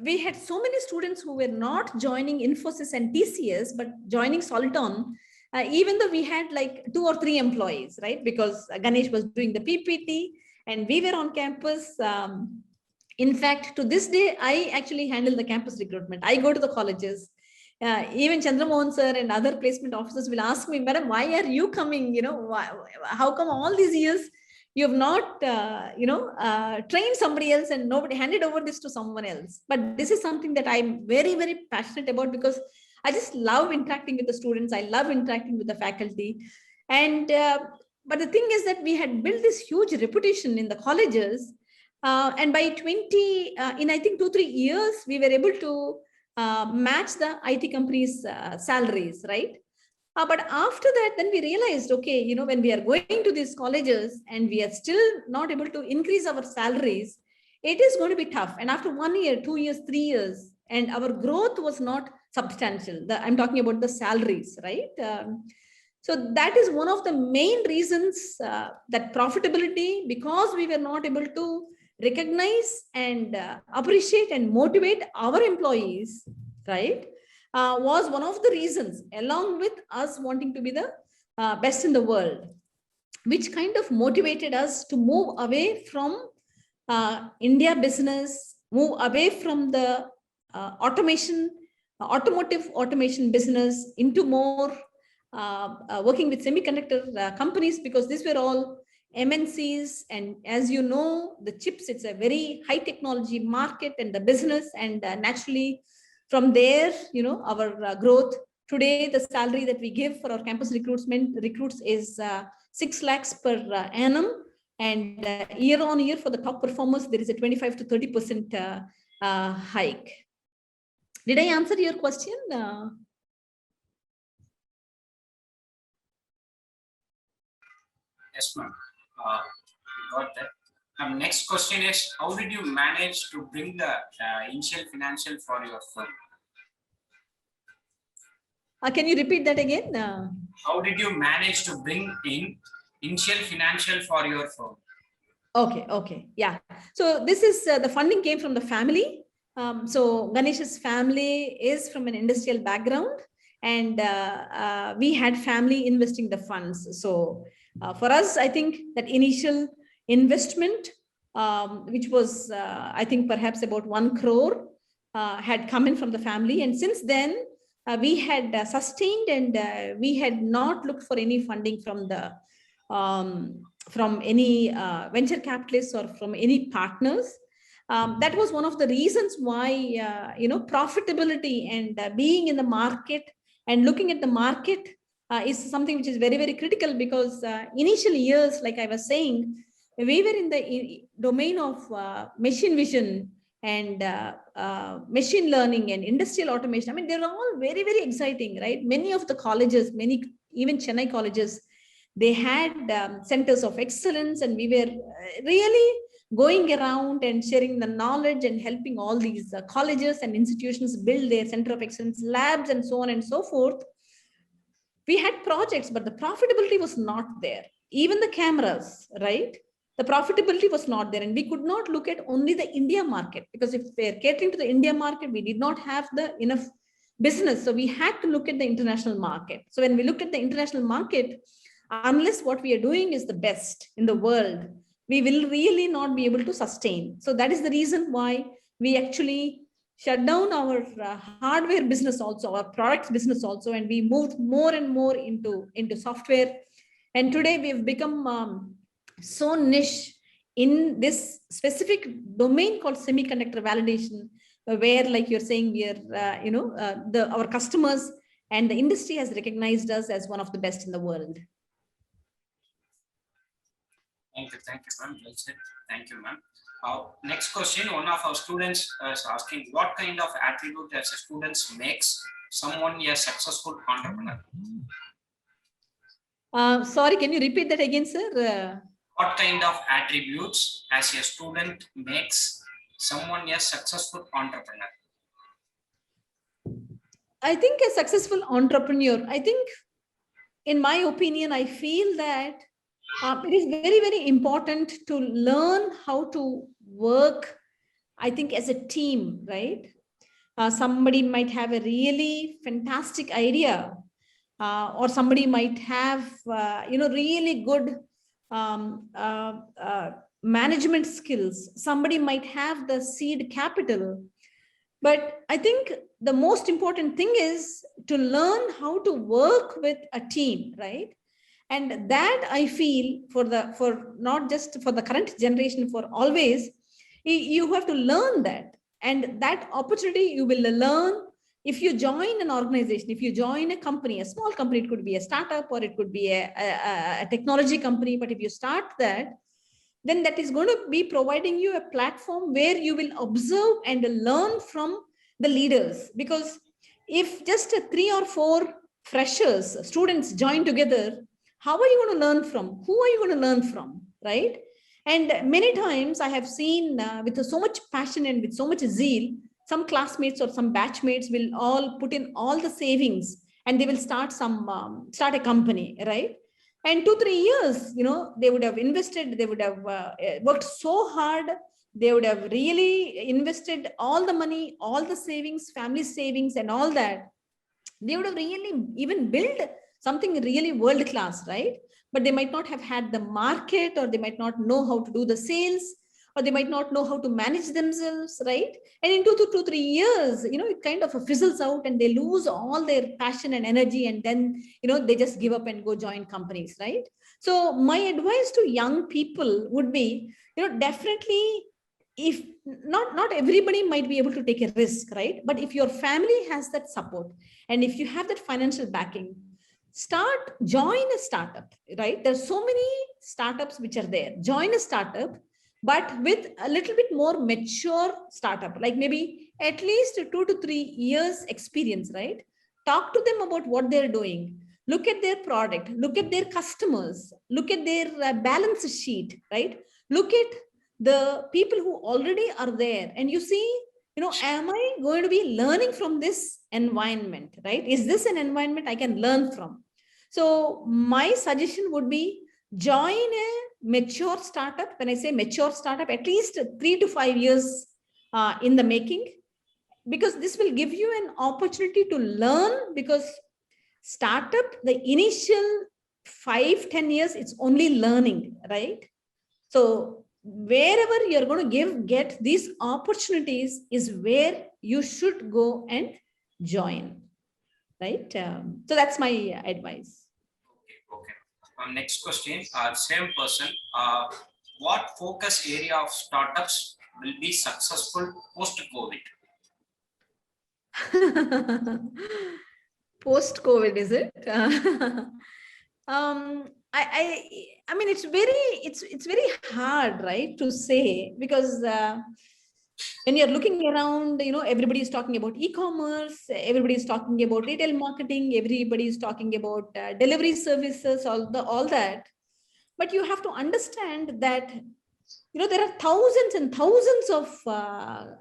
we had so many students who were not joining Infosys and TCS, but joining Soliton, even though we had like 2 or 3 employees, right? Because Ganesh was doing the PPT and we were on campus. In fact, to this day, I actually handle the campus recruitment. I go to the colleges. Even Chandramohan sir and other placement officers will ask me, madam, why are you coming? How come all these years you have not, trained somebody else and nobody handed over this to someone else? But this is something that I'm very, very passionate about, because I just love interacting with the students. I love interacting with the faculty. And, but the thing is that we had built this huge reputation in the colleges. And by in I think 2-3 years, we were able to match the IT companies' salaries, right? But after that, then we realized, okay, when we are going to these colleges and we are still not able to increase our salaries, it is going to be tough. And after 1 year, 2 years, 3 years, and our growth was not substantial. I'm talking about the salaries, right? So that is one of the main reasons that profitability, because we were not able to recognize and appreciate and motivate our employees, right, was one of the reasons, along with us wanting to be the best in the world, which kind of motivated us to move away from India business, move away from the automotive automation business into more working with semiconductor companies, because these were all MNCs. And as you know, the chips, it's a very high technology market and the business. And naturally, from there, our growth. Today, the salary that we give for our campus recruits is 6 lakhs per annum. And year on year, for the top performers, there is a 25 to 30% hike. Did I answer your question? Yes, ma'am. Got that. Next question is, how did you manage to bring the initial financial for your firm? Can you repeat that again? How did you manage to bring in initial financial for your firm? Okay, yeah. So this is the funding came from the family. So Ganesh's family is from an industrial background, and we had family investing the funds. So for us, I think that initial investment, which was I think perhaps about 1 crore, had come in from the family, and since then we had sustained, and we had not looked for any funding from the from any venture capitalists or from any partners. That was one of the reasons why profitability and being in the market and looking at the market is something which is very, very critical, because initial years, like I was saying, we were in the domain of machine vision and machine learning and industrial automation. I mean, they're all very, very exciting, right? Many of the colleges, even Chennai colleges, they had centers of excellence, and we were really going around and sharing the knowledge and helping all these colleges and institutions build their center of excellence labs and so on and so forth. We had projects, but the profitability was not there. Even the cameras, right? The profitability was not there, and we could not look at only the India market, because if we're catering to the India market, we did not have the enough business. So we had to look at the international market. So when we looked at the international market, unless what we are doing is the best in the world, we will really not be able to sustain. So that is the reason why we actually shut down our hardware business also, our products business also, and we moved more and more into software. And today we've become so niche in this specific domain called semiconductor validation, where, like you're saying, we are, our customers and the industry has recognized us as one of the best in the world. Thank you, ma'am. Thank you, ma'am. Next question, one of our students is asking, what kind of attribute as a student makes someone a successful entrepreneur? Sorry, can you repeat that again, sir? What kind of attributes as a student makes someone a successful entrepreneur? I think a successful entrepreneur, I think, in my opinion, I feel that it is very, very important to learn how to work, I think, as a team, right? Somebody might have a really fantastic idea, or somebody might have, really good management skills. Somebody might have the seed capital. But I think the most important thing is to learn how to work with a team, right? And that, I feel, for not just for the current generation, for always, you have to learn that. And that opportunity you will learn if you join an organization, if you join a company, a small company. It could be a startup or it could be a technology company. But if you start that, then that is going to be providing you a platform where you will observe and learn from the leaders. Because if just 3 or 4 freshers, students join together, how are you going to learn from? Who are you going to learn from, right? And many times I have seen with so much passion and with so much zeal, some classmates or some batchmates will all put in all the savings and they will start a company, right? And 2-3 years, they would have invested, they would have worked so hard, they would have really invested all the money, all the savings, family savings and all that. They would have really even built something really world class, right? But they might not have had the market, or they might not know how to do the sales, or they might not know how to manage themselves, right? And in 2 to 3 years, it kind of fizzles out and they lose all their passion and energy. And then, they just give up and go join companies, right? So my advice to young people would be, definitely, if not everybody might be able to take a risk, right? But if your family has that support and if you have that financial backing, join a startup, right? There's so many startups which are there. Join a startup, but with a little bit more mature startup, like maybe at least 2 to 3 years experience, right? Talk to them about what they're doing. Look at their product, look at their customers, look at their balance sheet, right? Look at the people who already are there. And you see, am I going to be learning from this environment, right? Is this an environment I can learn from? So my suggestion would be join a mature startup. When I say mature startup, at least 3 to 5 years in the making, because this will give you an opportunity to learn, because startup, the initial 5-10 years, it's only learning, right? So wherever you're going to get these opportunities is where you should go and join, right? So that's my advice. Okay. Next question, same person. What focus area of startups will be successful post-COVID? Post-COVID, is it? I mean, it's very hard, right, to say, because when you're looking around, everybody is talking about e-commerce, everybody is talking about retail marketing, everybody is talking about delivery services, all that. But you have to understand that there are thousands and thousands of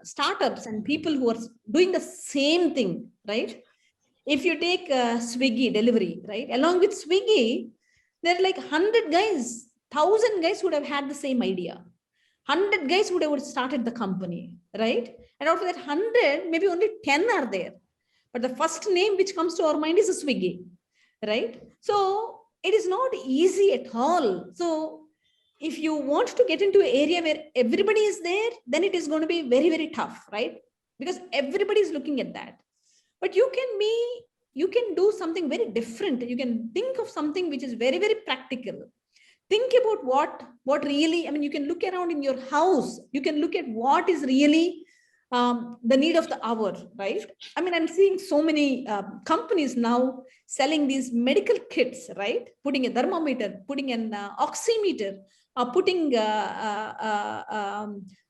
startups and people who are doing the same thing, right? If you take Swiggy delivery, right? Along with Swiggy, there are like 100 guys, 1,000 guys would have had the same idea. 100 guys would have started the company, right? And out of that 100, maybe only 10 are there. But the first name which comes to our mind is a Swiggy, right? So it is not easy at all. So if you want to get into an area where everybody is there, then it is going to be very, very tough, right? Because everybody is looking at that. But you can do something very different. You can think of something which is very, very practical. Think about what really, I mean, you can look around in your house. You can look at what is really the need of the hour, right? I mean, I'm seeing so many companies now selling these medical kits, right? Putting a thermometer, putting an oximeter, putting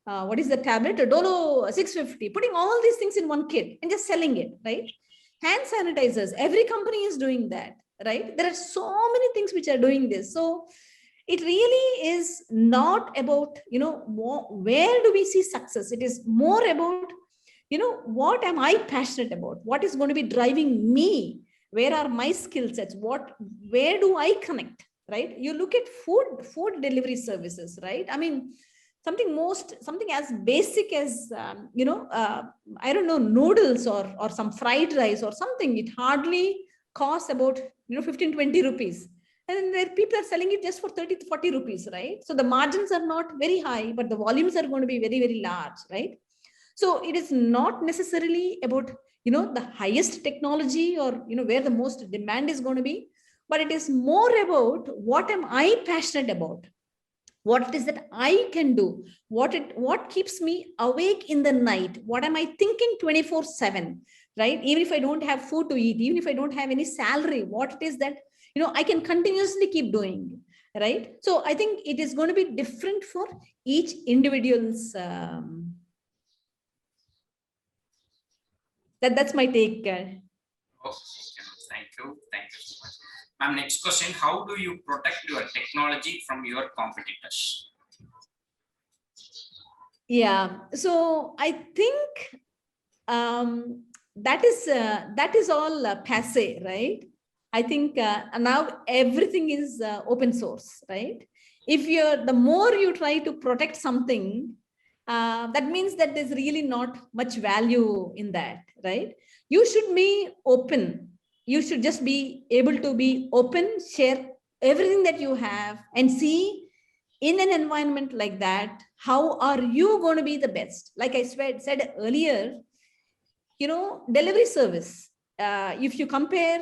what is the tablet? Dolo 650, putting all these things in one kit and just selling it, right? Hand sanitizers, every company is doing that, right? There are so many things which are doing this. So it really is not about, where do we see success? It is more about, what am I passionate about? What is going to be driving me? Where are my skill sets? Where do I connect, right? You look at food delivery services, right? I mean, something as basic as I don't know, noodles or some fried rice or something. It hardly costs about 15-20 rupees, and there people are selling it just for 30-40 rupees, right? So the margins are not very high, but the volumes are going to be very, very large, right? So it is not necessarily about the highest technology or where the most demand is going to be, but it is more about what am I passionate about. What it is that I can do, what keeps me awake in the night, what am I thinking 24/7, right? Even if I don't have food to eat, even if I don't have any salary, what it is that I can continuously keep doing, right? So I think it is going to be different for each individual's. That's my take. Okay, thank you so much. Ma'am, next question, how do you protect your technology from your competitors? Yeah, so I think that is all passe, right? I think now everything is open source, right? The more you try to protect something, that means that there's really not much value in that, right? You should be open. You should just be able to be open, share everything that you have, and see in an environment like that, how are you going to be the best? Like I said earlier, delivery service. If you compare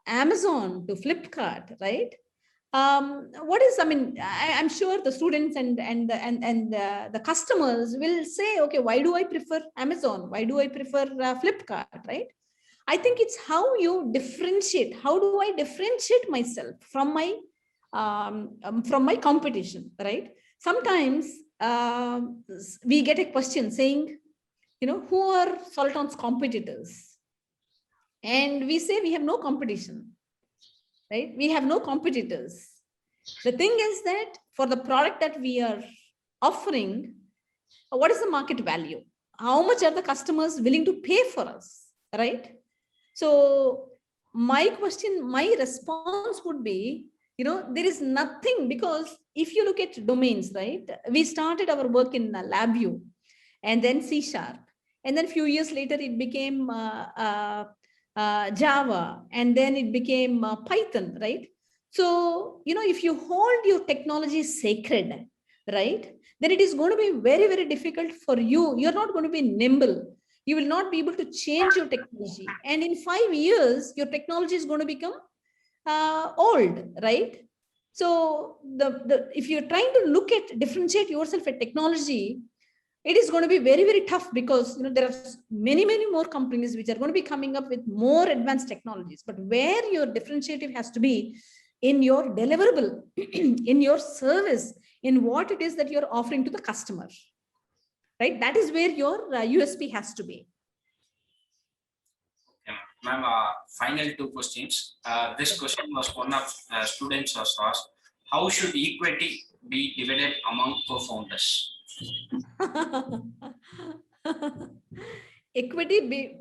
Amazon to Flipkart, right? I'm sure the students and the customers will say, okay, why do I prefer Amazon? Why do I prefer Flipkart, right? I think it's how you differentiate. How do I differentiate myself from my competition, right? Sometimes we get a question saying, who are Soliton's competitors? And we say we have no competition, right? We have no competitors. The thing is that for the product that we are offering, what is the market value? how much are the customers willing to pay for us, right? So my question, my response would be, there is nothing, because if you look at domains, right, we started our work in LabVIEW and then C#, and then a few years later it became Java, and then it became Python, right? So, if you hold your technology sacred, right, then it is going to be very, very difficult for you. You're not going to be nimble. You will not be able to change your technology. And in 5 years, your technology is going to become old, right? So if you're trying to look at differentiate yourself at technology, it is going to be very, very tough, because there are many, many more companies which are going to be coming up with more advanced technologies. But where your differentiative has to be in your deliverable, in your service, in what it is that you're offering to the customer, right? That is where your USP has to be. Ma'am, final 2 questions. This question was one of students was asked: how should equity be divided among co-founders? Equity be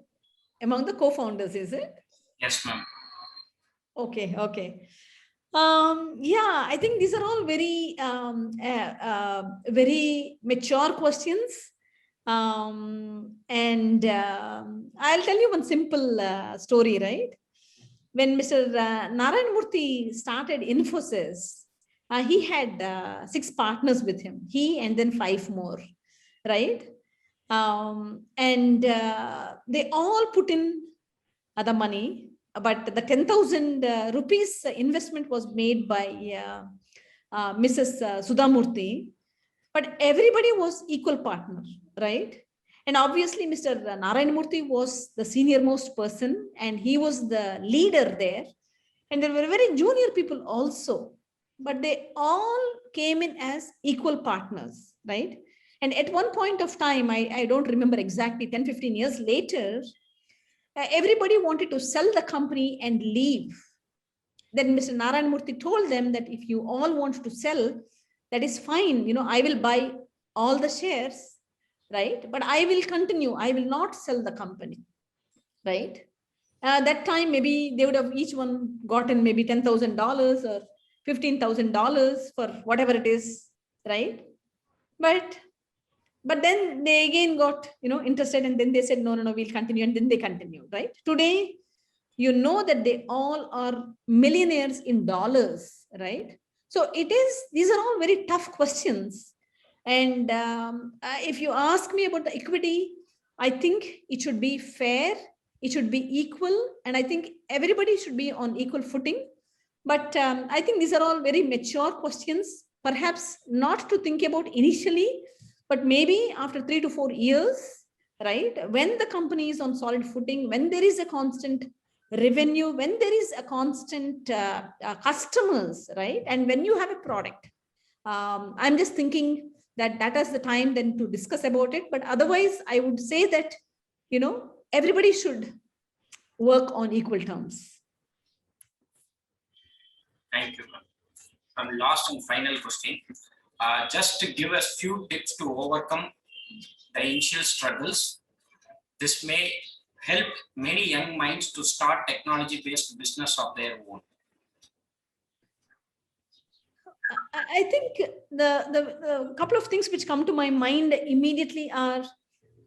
among the co-founders, is it? Yes, ma'am. Okay. Yeah, I think these are all very, very mature questions. And I'll tell you one simple story, right? When Mr. Narayan Murthy started Infosys, he had 6 partners with him, he and then 5 more, right? And they all put in the money, but the 10,000 rupees investment was made by Mrs. Sudha Murthy, but everybody was equal partner, right? And obviously, Mr. Narayan Murthy was the senior most person, and he was the leader there. And there were very junior people also, but they all came in as equal partners, right? And at one point of time, I don't remember exactly, 10, 15 years later, everybody wanted to sell the company and leave. Then Mr. Narayan Murthy told them that if you all want to sell, that is fine. I will buy all the shares, right? But I will continue. I will not sell the company, right? That time, maybe they would have each one gotten maybe $10,000 or $15,000 for whatever it is, right? But then they again got, interested, and then they said, no, we'll continue. And then they continued, right? Today, that they all are millionaires in dollars, right? So these are all very tough questions. And if you ask me about the equity, I think it should be fair. It should be equal. And I think everybody should be on equal footing. But I think these are all very mature questions, perhaps not to think about initially, but maybe after 3 to 4 years, right? When the company is on solid footing, when there is a constant revenue, when there is a constant customers, right? And when you have a product, I'm just thinking that is the time then to discuss about it. But otherwise, I would say that, everybody should work on equal terms. Thank you. Last and final question. Just to give us few tips to overcome the initial struggles. This may help many young minds to start technology-based business of their own. I think the couple of things which come to my mind immediately are,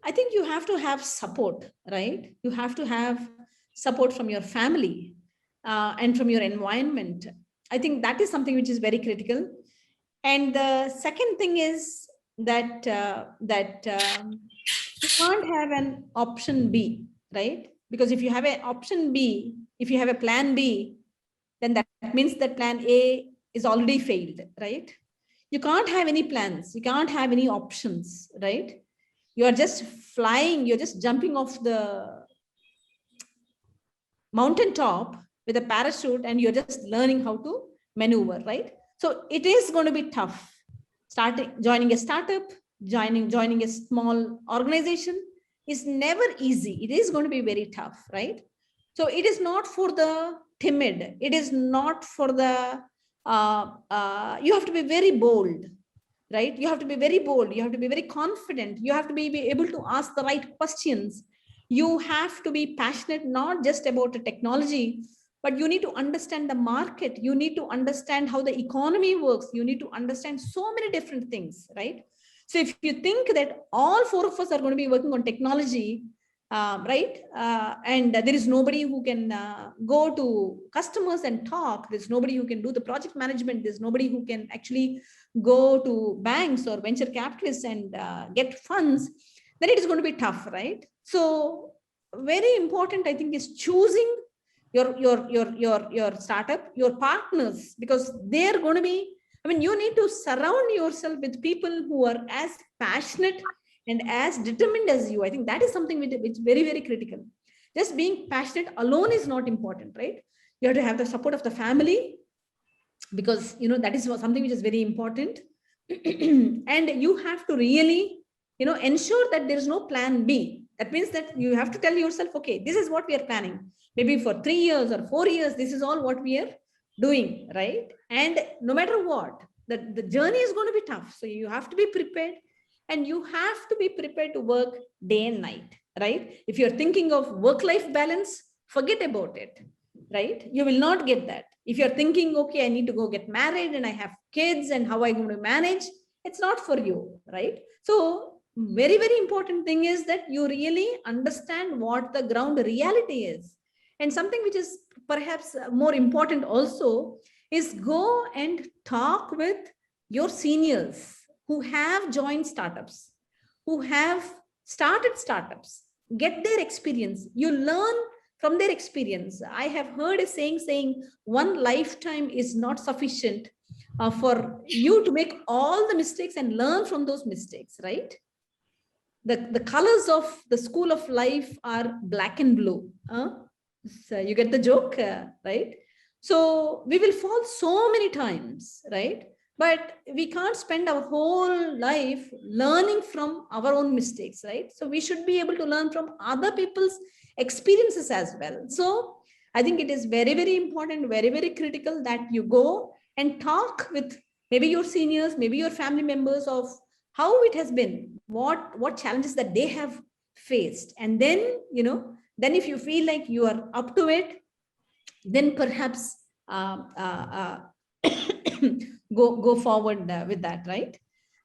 I think you have to have support, right? You have to have support from your family and from your environment. I think that is something which is very critical. And the second thing is that you can't have an option B, right? Because if you have an option B, if you have a plan B, then that means that plan A is already failed, right? You can't have any plans. You can't have any options, right? You are just flying. You're just jumping off the mountaintop with a parachute, and you're just learning how to maneuver, right? So it is going to be tough. Joining a startup, joining a small organization is never easy. It is going to be very tough, right? So it is not for the timid. It is not for the, you have to be very bold, right? You have to be very bold. You have to be very confident. You have to be able to ask the right questions. You have to be passionate, not just about the technology, but you need to understand the market. You need to understand how the economy works. You need to understand so many different things, right? So if you think that all four of us are going to be working on technology, right? And there is nobody who can go to customers and talk. There's nobody who can do the project management. There's nobody who can actually go to banks or venture capitalists and get funds. Then it is going to be tough, right? So very important, I think, is choosing your startup, your partners, because they're going to be, I mean, you need to surround yourself with people who are as passionate and as determined as you. I think that is something which is very, very critical. Just being passionate alone is not important, right? You have to have the support of the family, because, you know, that is something which is very important. And you have to really, you know, ensure that there is no plan B. That means that you have to tell yourself, okay, this is what we are planning. Maybe for 3 years or 4 years, this is all what we are doing, right? And no matter what, the journey is going to be tough. So you have to be prepared, and you have to be prepared to work day and night, right? If you're thinking of work-life balance, forget about it, right? You will not get that. If you're thinking, okay, I need to go get married and I have kids and how I'm going to manage, it's not for you, right? So very, very important thing is that you really understand what the ground reality is. And something which is perhaps more important also is go and talk with your seniors who have joined startups, who have started startups. Get their experience. You learn from their experience. I have heard a saying one lifetime is not sufficient for you to make all the mistakes and learn from those mistakes, right? The colors of the school of life are black and blue. So you get the joke, right? So we will fall so many times, right? But we can't spend our whole life learning from our own mistakes, right? So we should be able to learn from other people's experiences as well. So I think it is very, very important, very, very critical that you go and talk with maybe your seniors, maybe your family members of how it has been, what challenges that they have faced. And then, you know, then if you feel like you are up to it, then perhaps go forward with that, right?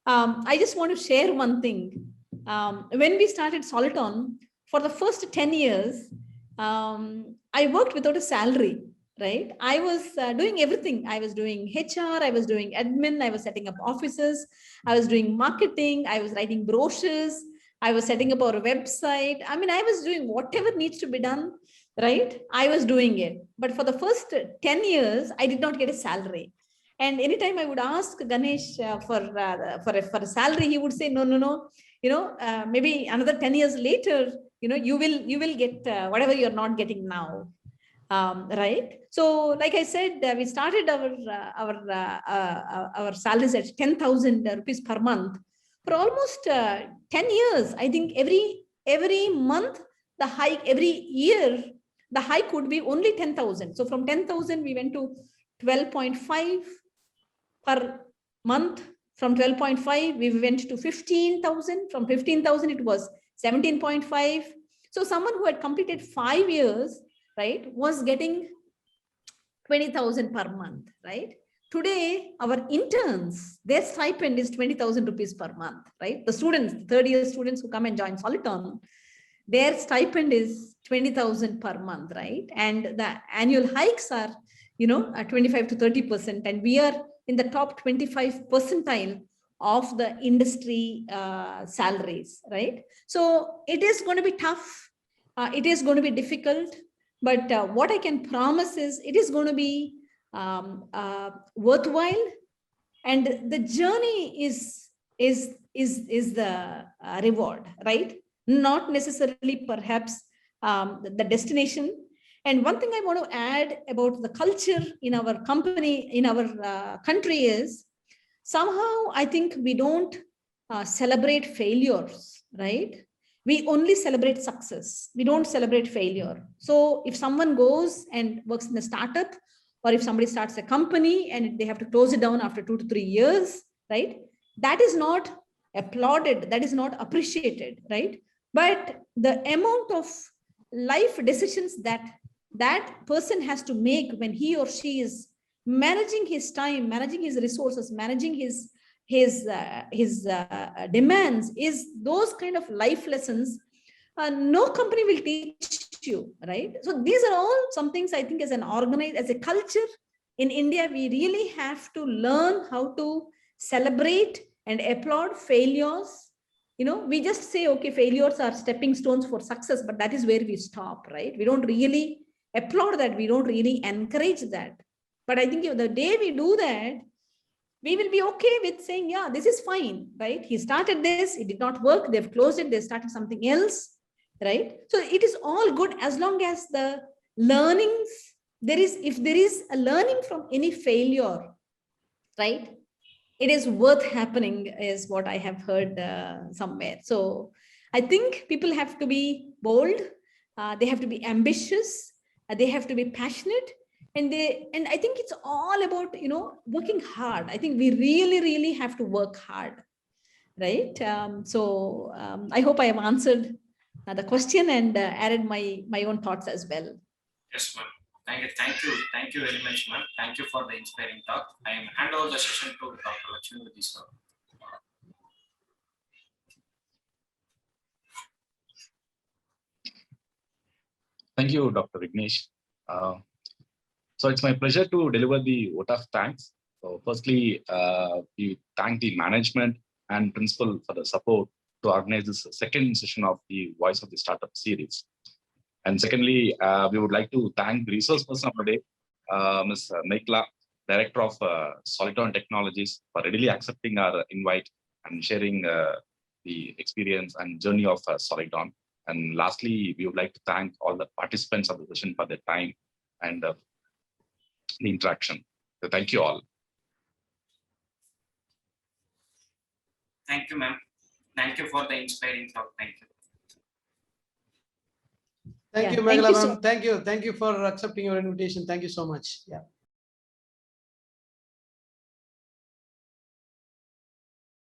I just want to share one thing. When we started Soliton, for the first 10 years, I worked without a salary, right? I was doing everything. I was doing HR, I was doing admin, I was setting up offices, I was doing marketing, I was writing brochures, I was setting up our website. I mean, I was doing whatever needs to be done, right? I was doing it. But for the first 10 years, I did not get a salary. And anytime I would ask Ganesh for a salary, he would say, no, you know, maybe another 10 years later, you know, you will get whatever you're not getting now. Right. So like I said, we started our salaries at 10,000 rupees per month for almost 10 years. I think every month, the hike, every year, the hike would be only 10,000. So from 10,000, we went to 12.5 per month. From 12.5, we went to 15,000. From 15,000, it was 17.5. So someone who had completed 5 years, right, was getting 20,000 per month, right? Today, our interns, their stipend is 20,000 rupees per month, right? The students, third-year students who come and join Soliton, their stipend is 20,000 per month, right? And the annual hikes are, you know, 25 to 30%. And we are in the top 25 percentile of the industry salaries, right? So it is going to be tough. It is going to be difficult. But what I can promise is it is going to be worthwhile, and the journey is the reward, right? Not necessarily perhaps the destination. And one thing I want to add about the culture in our company, in our country is somehow I think we don't celebrate failures, right? We only celebrate success. We don't celebrate failure. So if someone goes and works in a startup, or if somebody starts a company and they have to close it down after 2 to 3 years, right? that is not applauded, that is not appreciated, right? But the amount of life decisions that that person has to make when he or she is managing his time, managing his resources, managing his demands, is those kind of life lessons no company will teach you, right? So these are all some things I think as an organized, as a culture in India, we really have to learn how to celebrate and applaud failures. You know, we just say, okay, failures are stepping stones for success, but that is where we stop, right? We don't really applaud that. We don't really encourage that. But I think the day we do that, we will be okay with saying, yeah, this is fine, right? He started this, it did not work, they've closed it, they started something else, right? So it is all good as long as the learnings, if there is a learning from any failure, right? It is worth happening is what I have heard somewhere. So I think people have to be bold, they have to be ambitious, they have to be passionate, and I think it's all about, working hard. I think we really have to work hard, right? I hope I have answered the question and added my own thoughts as well. Yes, ma'am. Thank you very much, ma'am. Thank you for the inspiring talk. I am hand over the session to Dr. Lakshmipathy sir. Thank you, Dr. Vignesh. So it's my pleasure to deliver the vote of thanks. So firstly, we thank the management and principal for the support to organize this second session of the Voice of the Startup series. And secondly, we would like to thank the resource person of the day, Ms. Mekla, Director of Soliton Technologies, for readily accepting our invite and sharing the experience and journey of Soliton. And lastly, we would like to thank all the participants of the session for their time and the interaction. So thank you all. Thank you, ma'am. Thank you for the inspiring talk. Thank you. Thank Yeah, you, thank Meghala you ma'am. Thank you. Thank you for accepting your invitation. Thank you so much. Yeah.